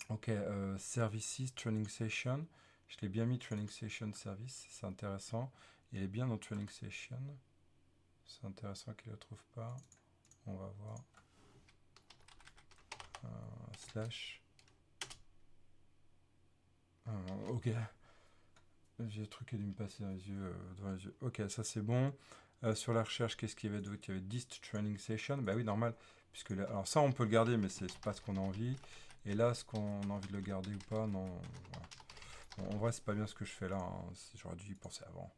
Ok, Services, Training Session. Je l'ai bien mis Training Session Service, c'est intéressant. Il est bien dans Training Session. C'est intéressant qu'il ne le trouve pas. On va voir. Slash. Ok. J'ai le truc qui a dû me passer dans les yeux, devant les yeux. Ok, ça c'est bon. Sur la recherche, qu'est-ce qu'il y avait d'autre? Il y avait Dist Training Session. Bah oui, normal. Puisque là, alors ça, on peut le garder, mais c'est pas ce qu'on a envie. Et là, est-ce qu'on a envie de le garder ou pas? Non. Voilà. Bon, en vrai, c'est pas bien ce que je fais là. Hein. J'aurais dû y penser avant.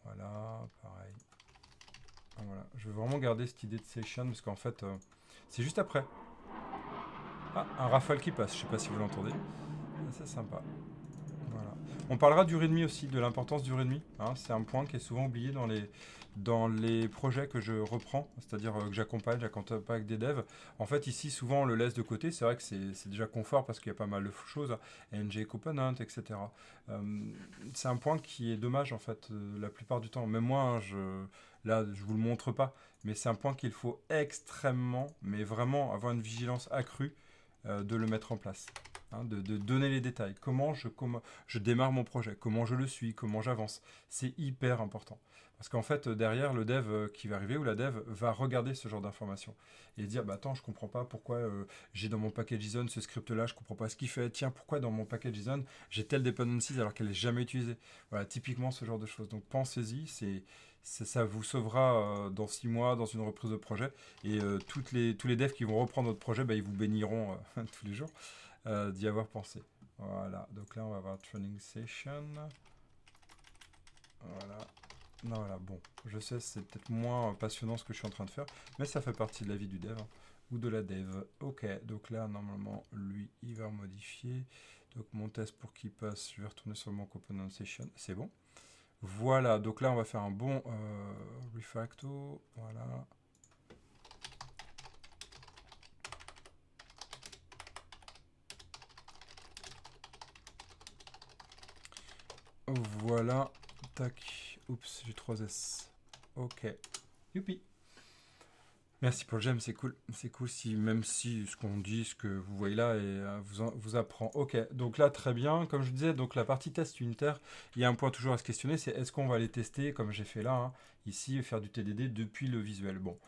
Voilà, pareil. Voilà. Je veux vraiment garder cette idée de session parce qu'en fait, c'est juste après. Ah, un rafale qui passe. Je sais pas si vous l'entendez. C'est sympa. Voilà. On parlera du readme aussi, de l'importance du readme. Hein, c'est un point qui est souvent oublié dans les projets que je reprends, c'est-à-dire que j'accompagne avec des devs. En fait, ici, souvent, on le laisse de côté. C'est vrai que c'est déjà confort parce qu'il y a pas mal de choses, NG Component, etc. C'est un point qui est dommage, en fait, la plupart du temps. Même moi, hein, là, je vous le montre pas, mais c'est un point qu'il faut extrêmement, mais vraiment avoir une vigilance accrue de le mettre en place. Hein, de donner les détails. Comment je démarre mon projet, comment je le suis, comment j'avance. C'est hyper important. Parce qu'en fait, derrière, le dev qui va arriver ou la dev va regarder ce genre d'informations et dire bah attends, je comprends pas pourquoi j'ai dans mon package JSON ce script-là, je comprends pas ce qu'il fait. Tiens, pourquoi dans mon package JSON j'ai telle dependency alors qu'elle est jamais utilisée. Voilà, typiquement ce genre de choses. Donc pensez-y, ça vous sauvera dans 6 mois, dans une reprise de projet. Et tous les devs qui vont reprendre votre projet, bah, ils vous béniront tous les jours d'y avoir pensé. Voilà, donc là on va avoir Training Session. Voilà. Non, voilà, bon, je sais, c'est peut-être moins passionnant ce que je suis en train de faire, mais ça fait partie de la vie du dev, hein, ou de la dev. Ok, donc là, normalement, lui, il va modifier. Donc mon test pour qu'il passe, je vais retourner sur mon component session, c'est bon. Voilà, donc là, on va faire un bon refacto, voilà. Voilà, tac, oups, j'ai 3 S. Ok, youpi. Merci pour le j'aime, c'est cool. C'est cool si, même si ce qu'on dit, ce que vous voyez là, et, vous apprend. Ok, donc là, très bien. Comme je disais, donc la partie test unitaire, il y a un point toujours à se questionner, c'est est-ce qu'on va les tester, comme j'ai fait là, hein, ici, faire du TDD depuis le visuel. Bon,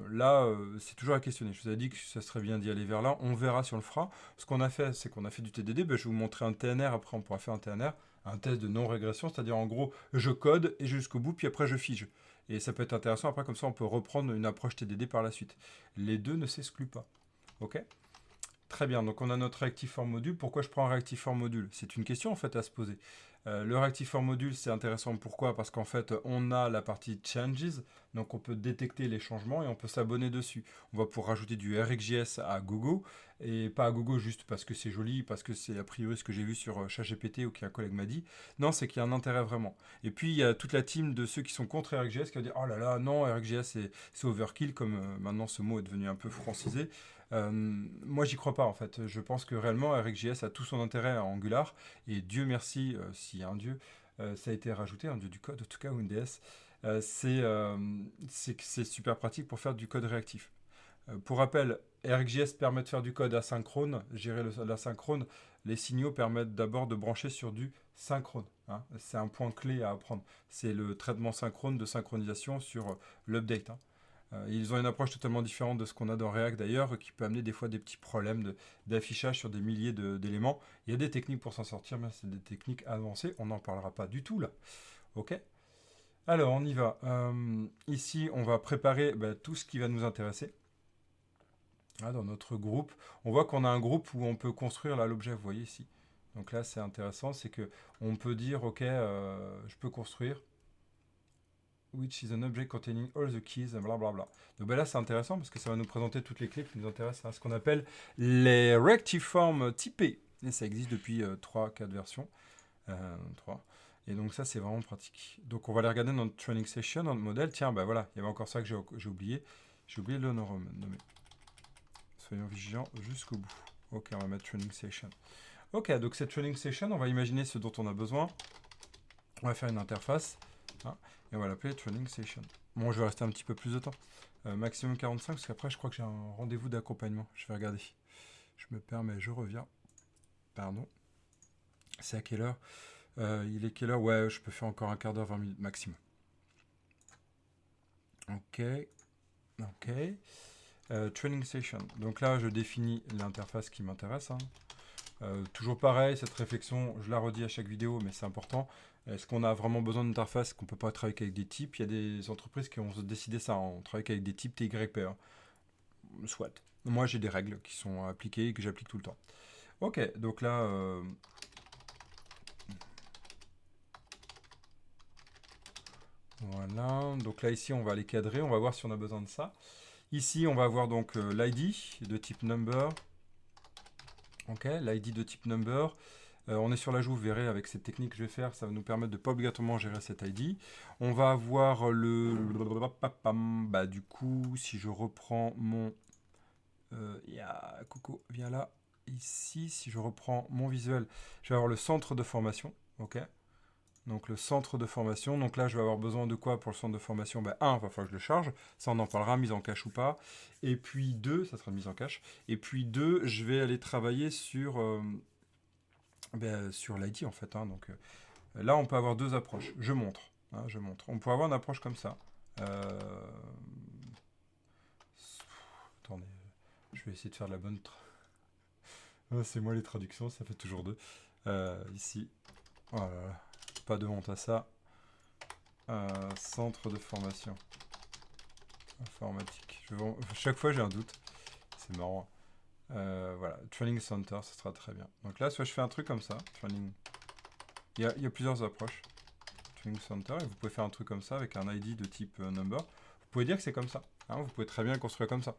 là, c'est toujours à questionner. Je vous ai dit que ça serait bien d'y aller vers là. On verra si on le fera. Ce qu'on a fait, c'est qu'on a fait du TDD. Ben, je vais vous montrer un TNR, après on pourra faire un TNR, un test de non-régression, c'est-à-dire en gros, je code et jusqu'au bout, puis après je fige. Et ça peut être intéressant, après comme ça on peut reprendre une approche TDD par la suite. Les deux ne s'excluent pas. Ok? Très bien, donc on a notre Reactive for Module. Pourquoi je prends un Reactive for Module? C'est une question en fait à se poser. Le Reactive for Module, c'est intéressant. Pourquoi? Parce qu'en fait, on a la partie Changes, donc on peut détecter les changements et on peut s'abonner dessus. On va pouvoir rajouter du RxJS à Gogo, et pas à Gogo juste parce que c'est joli, parce que c'est a priori ce que j'ai vu sur ChatGPT ou qu'un collègue m'a dit. Non, c'est qu'il y a un intérêt vraiment. Et puis, il y a toute la team de ceux qui sont contre RxJS qui va dire « Oh là là, non, RxJS, c'est overkill », comme maintenant ce mot est devenu un peu francisé. Moi, j'y crois pas en fait. Je pense que réellement, RxJS a tout son intérêt à Angular. Et Dieu merci, s'il y a un Dieu, ça a été rajouté, un Dieu du code, en tout cas, ou une déesse. C'est super pratique pour faire du code réactif. Pour rappel, RxJS permet de faire du code asynchrone, gérer l'asynchrone. Les signaux permettent d'abord de brancher sur du synchrone. Hein. C'est un point clé à apprendre. C'est le traitement synchrone de synchronisation sur l'update. Hein. Ils ont une approche totalement différente de ce qu'on a dans React d'ailleurs, qui peut amener des fois des petits problèmes d'affichage sur des milliers d'éléments. Il y a des techniques pour s'en sortir, mais c'est des techniques avancées. On n'en parlera pas du tout là. Ok. Alors, on y va. Ici, on va préparer tout ce qui va nous intéresser. Là, dans notre groupe, on voit qu'on a un groupe où on peut construire l'objet, vous voyez ici. Donc là, c'est intéressant, c'est que on peut dire, ok, je peux construire which is an object containing all the keys, blablabla. Donc là, c'est intéressant parce que ça va nous présenter toutes les clés qui nous intéressent à ce qu'on appelle les rectiforms typés. Et ça existe depuis 3-4 versions. 3. Et donc ça, c'est vraiment pratique. Donc on va aller regarder dans notre training session, dans notre modèle. Tiens, ben voilà, il y avait encore ça que j'ai oublié. J'ai oublié de le nommer. Soyons vigilants jusqu'au bout. Ok, on va mettre training session. Ok, donc cette training session, on va imaginer ce dont on a besoin. On va faire une interface. Hein, et on va l'appeler training session. Bon, je vais rester un petit peu plus de temps. Maximum 45, parce qu'après, je crois que j'ai un rendez-vous d'accompagnement. Je vais regarder. Je me permets, je reviens. Pardon. C'est à quelle heure? Il est quelle heure? Ouais, je peux faire encore un quart d'heure, 20 minutes maximum. Ok, ok. Training session. Donc là, je définis l'interface qui m'intéresse, hein. Toujours pareil, cette réflexion, je la redis à chaque vidéo, mais c'est important. Est-ce qu'on a vraiment besoin d'interface, qu'on ne peut pas travailler avec des types? Il y a des entreprises qui ont décidé ça, hein. On travaille avec des types TYP, hein. Soit. Moi, j'ai des règles qui sont appliquées et que j'applique tout le temps. Ok, donc là... voilà, donc là ici on va les cadrer, on va voir si on a besoin de ça. Ici on va avoir donc l'ID de type number. Ok, l'ID de type number. On est sur l'ajout, vous verrez avec cette technique que je vais faire, ça va nous permettre de ne pas obligatoirement gérer cet ID. On va avoir le... Bah, du coup, si je reprends mon... Coucou, viens là. Ici, si je reprends mon visuel, je vais avoir le centre de formation. Ok. Donc le centre de formation, donc là je vais avoir besoin de quoi pour le centre de formation? Ben, un, il va falloir que je le charge, ça on en parlera, mise en cache ou pas. Et puis deux, ça sera une mise en cache. Et puis deux, je vais aller travailler sur, sur l'ID en fait, hein. Donc là on peut avoir deux approches. Je montre, hein, je montre. On peut avoir une approche comme ça. Attendez, je vais essayer de faire de la bonne... c'est moi les traductions, ça fait toujours deux. Ici, voilà, pas de honte à ça. Centre de formation informatique. Chaque fois j'ai un doute. C'est marrant. Voilà, Training Center, ça sera très bien. Donc là, soit je fais un truc comme ça. Training. Il y a plusieurs approches. Training Center, et vous pouvez faire un truc comme ça avec un ID de type number. Vous pouvez dire que c'est comme ça, hein. Vous pouvez très bien le construire comme ça.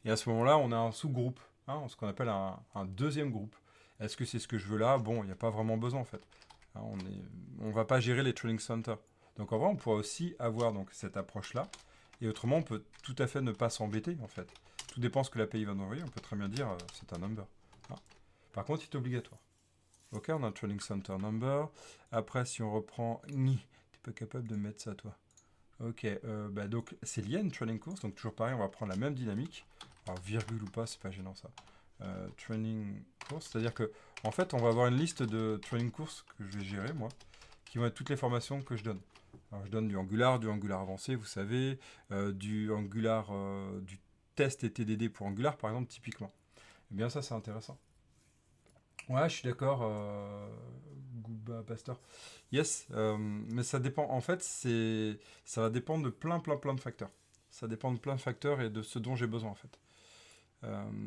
Et à ce moment-là, on a un sous-groupe, hein, ce qu'on appelle un deuxième groupe. Est-ce que c'est ce que je veux là? Bon, il n'y a pas vraiment besoin en fait, hein. On va pas gérer les Training Centers. Donc en vrai, on pourrait aussi avoir donc, cette approche-là. Et autrement, on peut tout à fait ne pas s'embêter en fait. Tout dépend ce que l'API va nous envoyer. On peut très bien dire c'est un number, hein. Par contre, il est obligatoire. Ok, on a un Training Center number. Après, si on reprend... T'es pas capable de mettre ça, toi. Ok, donc c'est lié à une training course. Donc toujours pareil, on va prendre la même dynamique. Alors virgule ou pas, c'est pas gênant ça. Training course, c'est-à-dire que en fait, on va avoir une liste de training courses que je vais gérer, moi, qui vont être toutes les formations que je donne. Alors je donne du Angular avancé, vous savez, du Angular, du test et TDD pour Angular, par exemple, typiquement. Eh bien ça, c'est intéressant. Ouais, je suis d'accord, Gouba Pasteur. Yes, mais ça dépend. En fait, ça va dépendre de plein de facteurs. Ça dépend de plein de facteurs et de ce dont j'ai besoin, en fait.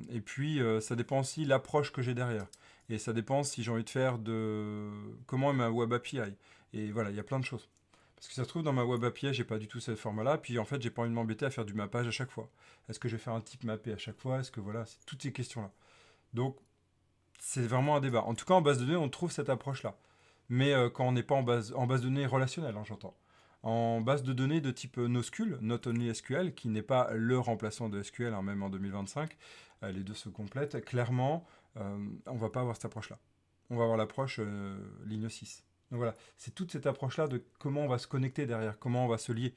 Et puis, ça dépend aussi de l'approche que j'ai derrière. Et ça dépend si j'ai envie de faire de... Comment est ma Web API. Et voilà, il y a plein de choses. Parce que ça se trouve, dans ma Web API, j'ai pas du tout cette format-là. Puis en fait, j'ai pas envie de m'embêter à faire du mappage à chaque fois. Est-ce que je vais faire un type mappé à chaque fois? Est-ce que voilà, c'est toutes ces questions-là. Donc, c'est vraiment un débat. En tout cas, en base de données, on trouve cette approche-là. Mais quand on n'est pas en base de données relationnelle, hein, j'entends. En base de données de type NoSQL, Not Only SQL, qui n'est pas le remplaçant de SQL, hein, même en 2025, les deux se complètent. Clairement, on ne va pas avoir cette approche-là. On va avoir l'approche ligne 6. Donc voilà, c'est toute cette approche-là de comment on va se connecter derrière, comment on va se lier.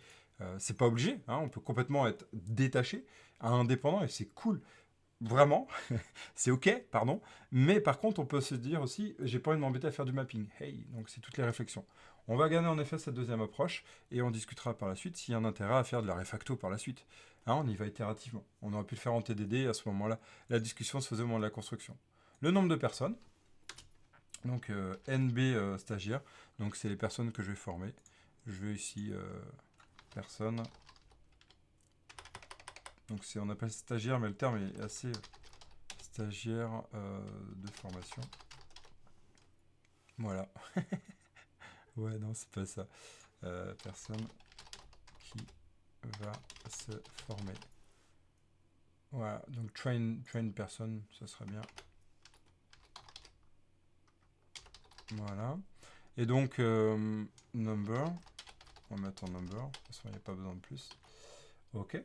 C'est pas obligé, hein, on peut complètement être détaché, indépendant, et c'est cool. Vraiment, c'est ok, pardon. Mais par contre, on peut se dire aussi, j'ai pas envie de m'embêter à faire du mapping. Hey, donc c'est toutes les réflexions. On va garder en effet cette deuxième approche et on discutera par la suite s'il y a un intérêt à faire de la refacto par la suite. Hein, on y va itérativement. On aurait pu le faire en TDD, à ce moment-là, la discussion se faisait au moment de la construction. Le nombre de personnes, donc NB stagiaires, donc c'est les personnes que je vais former. Je veux ici personnes. Donc on appelle stagiaire, mais le terme est assez... stagiaire de formation. Voilà. Ouais, non, c'est pas ça. Personne qui va se former. Voilà, donc train person, ça serait bien. Voilà. Et donc, number. On va mettre en number. De toute façon, il n'y a pas besoin de plus. Ok.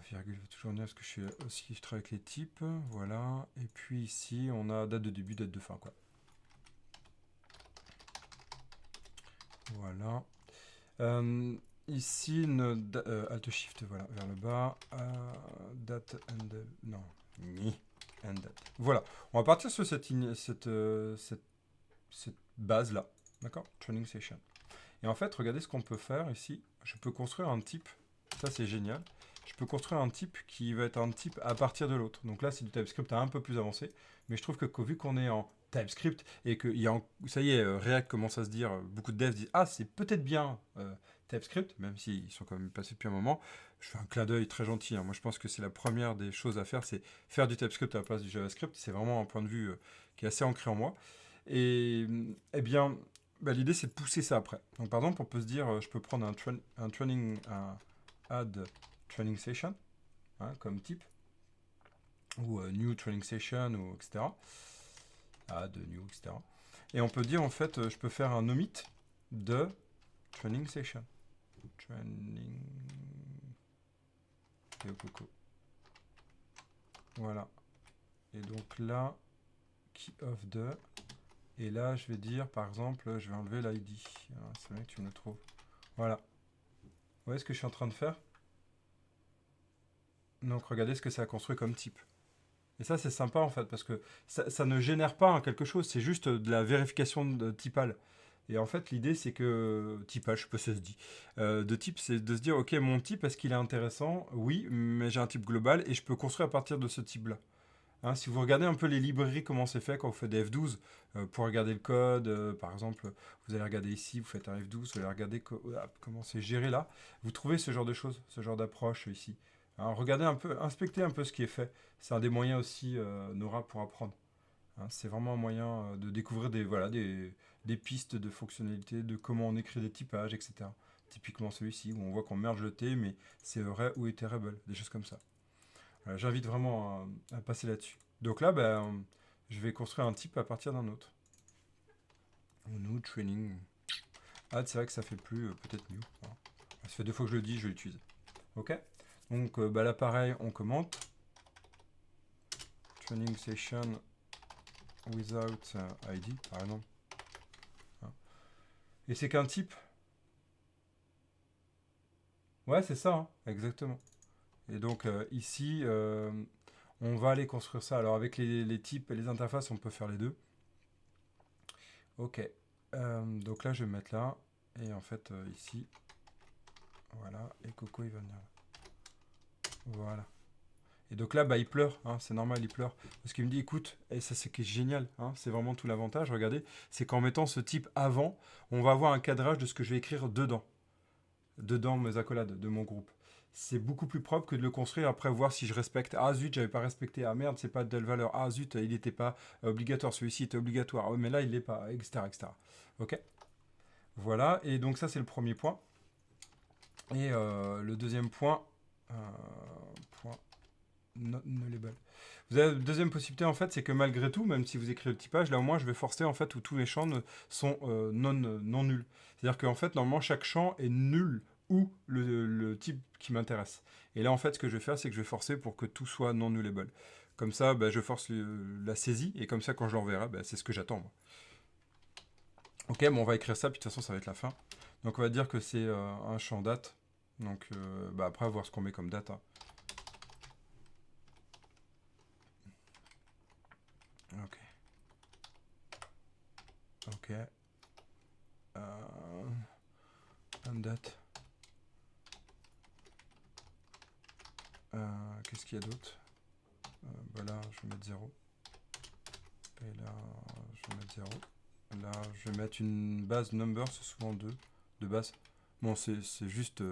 Virgule veut toujours dire parce que je travaille avec les types. Voilà. Et puis ici, on a date de début, date de fin, quoi. Voilà. Ici, Alt Shift, voilà, vers le bas. Date and... Non. End date. Voilà, on va partir sur cette base-là, d'accord? Training session. Et en fait, regardez ce qu'on peut faire ici. Je peux construire un type, ça c'est génial. Je peux construire un type qui va être un type à partir de l'autre. Donc là, c'est du TypeScript un peu plus avancé. Mais je trouve que vu qu'on est en TypeScript et que ça y est, React commence à se dire, beaucoup de devs disent, ah, c'est peut-être bien TypeScript, même s'ils sont quand même passés depuis un moment. Je fais un clin d'œil très gentil, hein. Moi, je pense que c'est la première des choses à faire, c'est faire du TypeScript à la place du JavaScript. C'est vraiment un point de vue qui est assez ancré en moi. Et eh bien, bah, l'idée, c'est de pousser ça après. Donc, par exemple, on peut se dire, je peux prendre un add training session, hein, comme type, ou new training session, ou etc. Add new, etc. Et on peut dire, en fait, je peux faire un omit de training session. Training. Et coco. Voilà. Et donc là, key of de. Et là, je vais dire, par exemple, je vais enlever l'ID. C'est vrai que tu me le trouves. Voilà. Vous voyez ce que je suis en train de faire? Donc, regardez ce que ça a construit comme type. Et ça, c'est sympa, en fait, parce que ça ne génère pas hein, quelque chose, c'est juste de la vérification de typal. Et en fait, l'idée, c'est que... Typal, je sais pas si ça se dit. De type, c'est de se dire, OK, mon type, est-ce qu'il est intéressant? Oui, mais j'ai un type global, et je peux construire à partir de ce type-là. Hein, si vous regardez un peu les librairies, comment c'est fait quand vous faites des F12, pour regarder le code, par exemple, vous allez regarder ici, vous faites un F12, vous allez regarder comment c'est géré là, vous trouvez ce genre de choses, ce genre d'approche ici. Hein, regardez un peu, inspectez un peu ce qui est fait. C'est un des moyens aussi, Nora, pour apprendre. Hein, c'est vraiment un moyen de découvrir voilà, des pistes de fonctionnalités, de comment on écrit des typages, etc. Typiquement celui-ci, où on voit qu'on merge le T, mais c'est array ou iterable, des choses comme ça. J'invite vraiment à passer là-dessus. Donc là, ben, je vais construire un type à partir d'un autre. New training. Ah, c'est vrai que ça fait plus peut-être new. Voilà. Ça fait 2 fois que je le dis, je l'utilise. Ok. Donc bah, là, pareil, on commente. Training session without ID, par exemple. Hein. Et c'est qu'un type. Ouais, c'est ça, hein, exactement. Et donc ici, on va aller construire ça. Alors avec les types et les interfaces, on peut faire les deux. Ok. Donc là, je vais mettre là. Et en fait, ici, voilà. Et Coco, il va venir là. Voilà. Et donc là, bah, il pleure. Hein, c'est normal, il pleure. Parce qu'il me dit, écoute, et ça, c'est génial. Hein, c'est vraiment tout l'avantage. Regardez, c'est qu'en mettant ce type avant, on va avoir un cadrage de ce que je vais écrire dedans. Dedans mes accolades de mon groupe. C'est beaucoup plus propre que de le construire après voir si je respecte. Ah zut, j'avais pas respecté. Ah merde, c'est pas de telle valeur. Ah zut, il n'était pas obligatoire. Celui-ci était obligatoire. Ah, mais là, il l'est pas, etc., etc. Ok. Voilà, et donc ça c'est le premier point. Et le deuxième point, euh, point not nullable. Vous avez la deuxième possibilité en fait, c'est que malgré tout, même si vous écrivez le typage, là au moins je vais forcer en fait où tous les champs sont non nuls. C'est-à-dire qu'en fait normalement chaque champ est nul ou le type qui m'intéresse. Et là en fait ce que je vais faire, c'est que je vais forcer pour que tout soit non nullable. Comme ça, bah, je force la saisie et comme ça quand je l'enverrai, bah, c'est ce que j'attends. Moi. Ok, bon on va écrire ça, puis de toute façon ça va être la fin. Donc on va dire que c'est un champ date. Donc bah, après, à voir ce qu'on met comme date. Hein. Ok. Ok. Un date. Qu'est-ce qu'il y a d'autre bah là, je vais mettre 0. Et là, je vais mettre 0. Là, je vais mettre une base number, c'est souvent 2 de base. Bon, c'est juste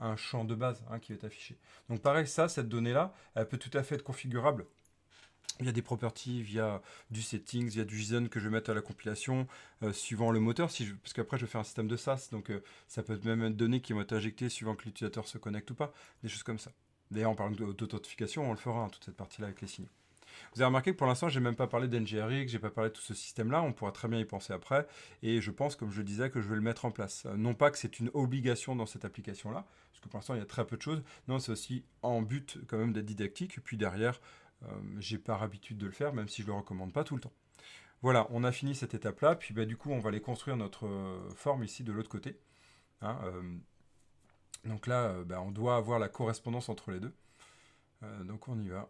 un champ de base hein, qui va être affiché. Donc pareil, ça, cette donnée-là, elle peut tout à fait être configurable. Il y a des properties via du settings, via du JSON que je vais mettre à la compilation, suivant le moteur, parce qu'après je vais faire un système de SAS, donc ça peut même être données qui vont être injectées suivant que l'utilisateur se connecte ou pas, des choses comme ça. D'ailleurs, en parlant d'authentification, on le fera, hein, toute cette partie-là avec les signaux. Vous avez remarqué que pour l'instant, j'ai même pas parlé d'NGRX, j'ai pas parlé de tout ce système-là, on pourra très bien y penser après, et je pense, comme je le disais, que je vais le mettre en place. Non pas que c'est une obligation dans cette application-là, parce que pour l'instant, il y a très peu de choses, non, c'est aussi en but quand même d'être didactique, et puis derrière, j'ai par habitude de le faire, même si je le recommande pas tout le temps. Voilà, on a fini cette étape-là, puis bah, du coup, on va aller construire notre forme ici de l'autre côté. Hein, donc là, bah, on doit avoir la correspondance entre les deux. Donc on y va.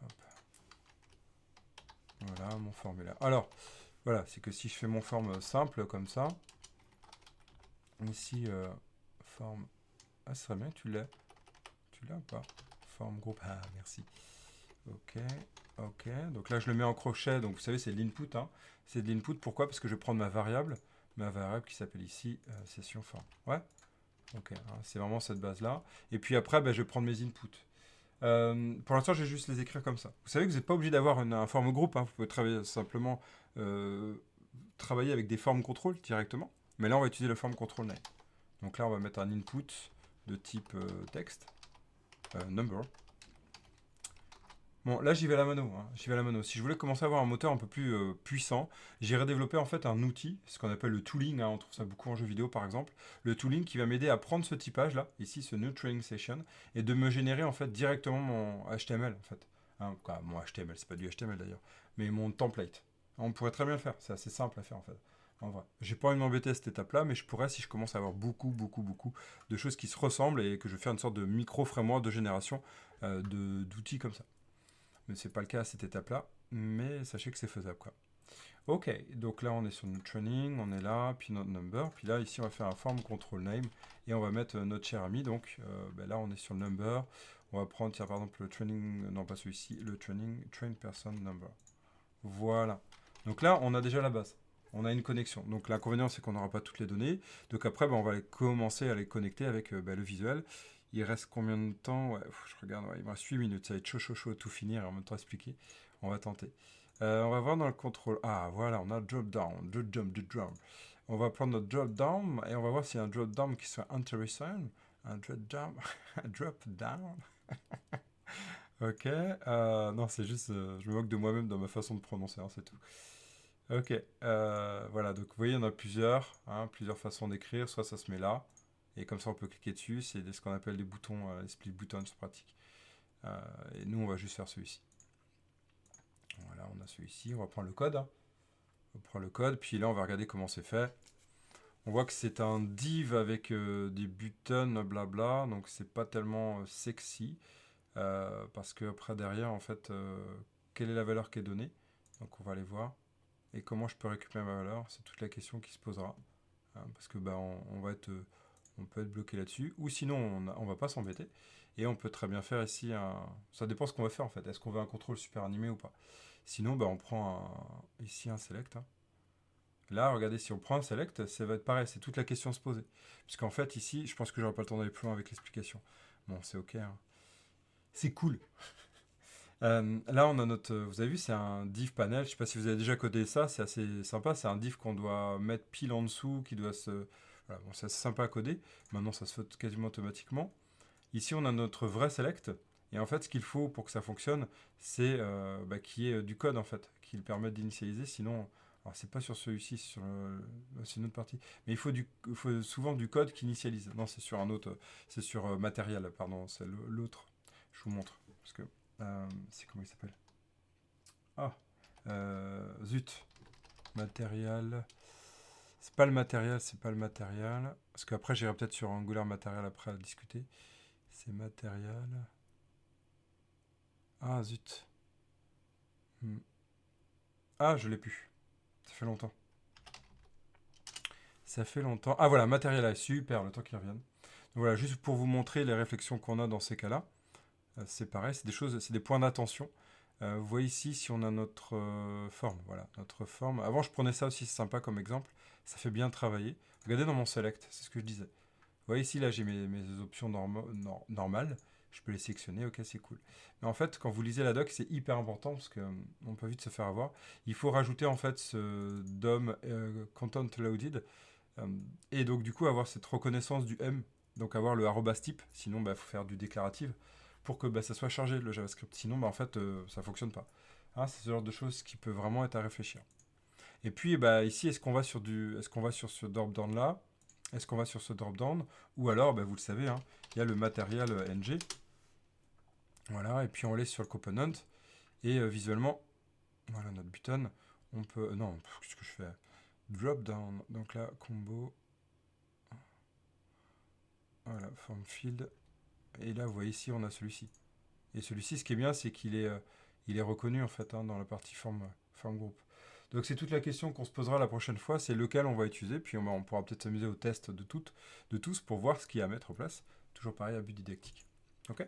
Hop. mon formulaire. Alors, voilà, c'est que si je fais mon forme simple comme ça, ici, forme... Ah, ce serait bien que tu l'aies. Tu l'as ou pas? Forme groupe. Ah, merci. Ok, ok. Donc là, je le mets en crochet. Donc, vous savez, c'est de l'input. Hein. C'est de l'input. Pourquoi? Parce que je vais prendre ma variable qui s'appelle ici session forme. Ouais. Ok. Hein, c'est vraiment cette base-là. Et puis après, ben, je vais prendre mes inputs. Pour l'instant, je vais juste les écrire comme ça. Vous savez que vous n'êtes pas obligé d'avoir un forme groupe. Hein. Vous pouvez travailler simplement travailler avec des formes contrôle directement. Mais là, on va utiliser le forme control name. Donc là, on va mettre un input de type texte, number. Bon, là, j'y vais à la mano. Hein. J'y vais à la mano. Si je voulais commencer à avoir un moteur un peu plus puissant, j'irais développer en fait un outil, ce qu'on appelle le tooling. Hein. On trouve ça beaucoup en jeu vidéo, par exemple. Le tooling qui va m'aider à prendre ce typage-là, ici, ce new training session, et de me générer en fait directement mon HTML, en fait. Hein, quoi, mon HTML, c'est pas du HTML d'ailleurs, mais mon template. On pourrait très bien le faire. C'est assez simple à faire en fait. En vrai. J'ai pas envie de m'embêter à cette étape-là, mais je pourrais si je commence à avoir beaucoup de choses qui se ressemblent et que je fais une sorte de micro-framework de génération d'outils comme ça. Mais c'est pas le cas à cette étape-là, mais sachez que c'est faisable, quoi. Ok, donc là on est sur notre training, on est là, puis notre number, puis là ici on va faire un form control name et on va mettre notre cher ami. Donc ben là on est sur le number, on va prendre tiens, par exemple le training, non pas celui-ci, le training train person number. Voilà. Donc là on a déjà la base, on a une connexion. Donc l'inconvénient c'est qu'on n'aura pas toutes les données. Donc après ben, on va commencer à les connecter avec ben, le visuel. Il reste combien de temps? Ouais, je regarde, ouais, il me reste 8 minutes, ça va être chaud tout finir et en même temps expliquer. On va tenter. On va voir dans le contrôle. Ah, voilà, on a drop down, the jump, the drum. On va prendre notre drop down et on va voir s'il y a un drop down qui soit intéressant. Un drop down. Un drop down. Ok. Non, c'est juste, je me moque de moi-même dans ma façon de prononcer, hein, c'est tout. Ok. Voilà, donc vous voyez, on a plusieurs, hein, plusieurs façons d'écrire. Soit ça se met là. Et comme ça, on peut cliquer dessus. C'est ce qu'on appelle des boutons, les split buttons pratiques. Et nous, on va juste faire celui-ci. Voilà, on a celui-ci. On va prendre le code. Hein. On prend le code, puis là on va regarder comment c'est fait. On voit que c'est un div avec des buttons, blabla, donc c'est pas tellement sexy, parce que après derrière en fait, quelle est la valeur qui est donnée? Donc on va aller voir. Et comment je peux récupérer ma valeur? C'est toute la question qui se posera. Hein, parce que bah, on peut être bloqué là-dessus, ou sinon on va pas s'embêter. Et on peut très bien faire ici un... Ça dépend ce qu'on va faire en fait. Est-ce qu'on veut un contrôle super animé ou pas? Sinon bah, on prend ici un select. Hein. Là, regardez, si on prend un select, ça va être pareil, c'est toute la question à se poser. Puisqu'en fait, ici, je pense que j'aurai pas le temps d'aller plus loin avec l'explication. Bon, c'est ok. Hein. C'est cool. Là, on a notre. Vous avez vu, c'est un div panel. Je sais pas si vous avez déjà codé ça, c'est assez sympa. C'est un div qu'on doit mettre pile en dessous, qui doit se. Voilà, bon, c'est assez sympa à coder. Maintenant, ça se fait quasiment automatiquement. Ici, on a notre vrai select. Et en fait, ce qu'il faut pour que ça fonctionne, c'est bah, qu'il y ait du code, en fait, qui le permette d'initialiser. Sinon, alors c'est pas sur celui-ci, c'est une autre partie. Mais il faut souvent du code qui initialise. Non, c'est sur un autre, c'est sur matériel, pardon, c'est l'autre. Je vous montre. Parce que, c'est comment il s'appelle? Ah, zut. Matériel. C'est pas le matériel, c'est pas le matériel. Parce qu'après, j'irai peut-être sur Angular matériel après à discuter. C'est matériel. Ah, zut. Hmm. Ah, je l'ai plus. Ça fait longtemps. Ça fait longtemps. Ah, voilà, matériel là, super, le temps qu'il revienne. Donc voilà, juste pour vous montrer les réflexions qu'on a dans ces cas-là. C'est pareil, c'est des choses, c'est des points d'attention. Vous voyez ici, si on a notre forme, voilà, notre forme. Avant, je prenais ça aussi, c'est sympa comme exemple. Ça fait bien travailler. Regardez dans mon select, c'est ce que je disais. Vous voyez ici, là, j'ai mes options normales. Je peux les sélectionner, ok, c'est cool. Mais en fait, quand vous lisez la doc, c'est hyper important parce qu'on peut vite se faire avoir. Il faut rajouter en fait ce DOM content loaded et donc du coup avoir cette reconnaissance du M, donc avoir le arrobas type, sinon il faut faire du déclaratif pour que ça soit chargé le JavaScript. Sinon, en fait, ça fonctionne pas. Hein, c'est ce genre de choses qui peut vraiment être à réfléchir. Et puis ici, est-ce qu'on va sur ce drop down là? Est-ce qu'on va sur ce drop down? Ou alors, vous le savez, hein, il y a le matériel ng. Voilà, et puis on laisse sur le component. Et visuellement, voilà notre button. On peut. Non, qu'est-ce que je fais? Drop down. Donc là, combo. Voilà, form field. Et là, vous voyez ici, on a celui-ci. Et celui-ci, ce qui est bien, c'est qu'il est, il est reconnu en fait dans la partie form group. Donc c'est toute la question qu'on se posera la prochaine fois, c'est lequel on va utiliser, puis on pourra peut-être s'amuser au test de tous pour voir ce qu'il y a à mettre en place. Toujours pareil à but didactique. Ok.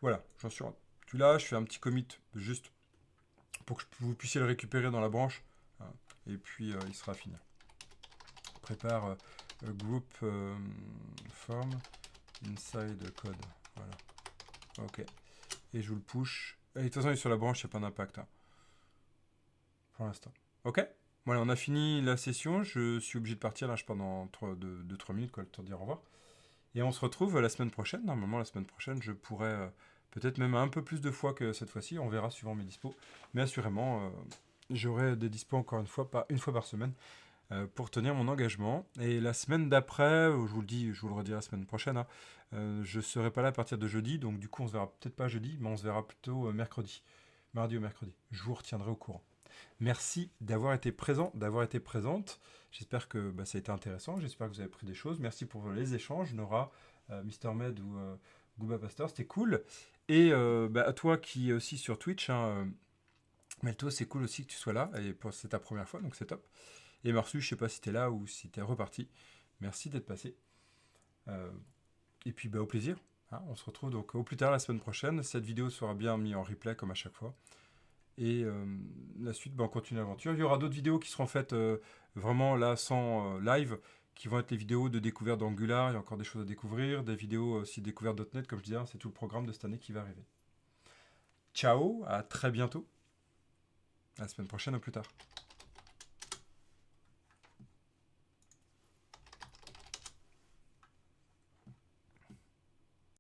Voilà, j'en suis rendu là, je fais un petit commit juste pour que vous puissiez le récupérer dans la branche, hein, et puis il sera fini. Prépare group form inside code. Voilà. Ok. Et je vous le push. Et de toute façon, il est sur la branche, il n'y a pas d'impact. Hein, pour l'instant. Ok. Voilà, on a fini la session. Je suis obligé de partir là pendant 2-3 minutes, quoi, le temps de dire au revoir. Et on se retrouve la semaine prochaine. Normalement, la semaine prochaine, je pourrais peut-être même un peu plus de fois que cette fois-ci. On verra suivant mes dispos. Mais assurément, j'aurai des dispos encore une fois par semaine pour tenir mon engagement. Et la semaine d'après, je vous le dis, je vous le redis la semaine prochaine, hein, je serai pas là à partir de jeudi. Donc du coup, on se verra peut-être pas jeudi, mais on se verra plutôt mercredi. Mardi ou mercredi. Je vous retiendrai au courant. Merci d'avoir été présent, d'avoir été présente. J'espère que ça a été intéressant. J'espère que vous avez pris des choses. Merci pour les échanges, Nora, Mr. Med ou Gooba Pastor. C'était cool. Et à toi qui est aussi sur Twitch, hein, Melto, c'est cool aussi que tu sois là. Et c'est ta première fois, donc c'est top. Et Marsu, je sais pas si t'es là ou si t'es reparti. Merci d'être passé. Et puis au plaisir. Hein, on se retrouve donc au plus tard la semaine prochaine. Cette vidéo sera bien mise en replay comme à chaque fois. Et la suite, on continue l'aventure. Il y aura d'autres vidéos qui seront faites vraiment là sans live, qui vont être les vidéos de découverte d'Angular. Il y a encore des choses à découvrir, des vidéos aussi découverte.net, comme je disais, c'est tout le programme de cette année qui va arriver. Ciao, à très bientôt. À la semaine prochaine, au plus tard.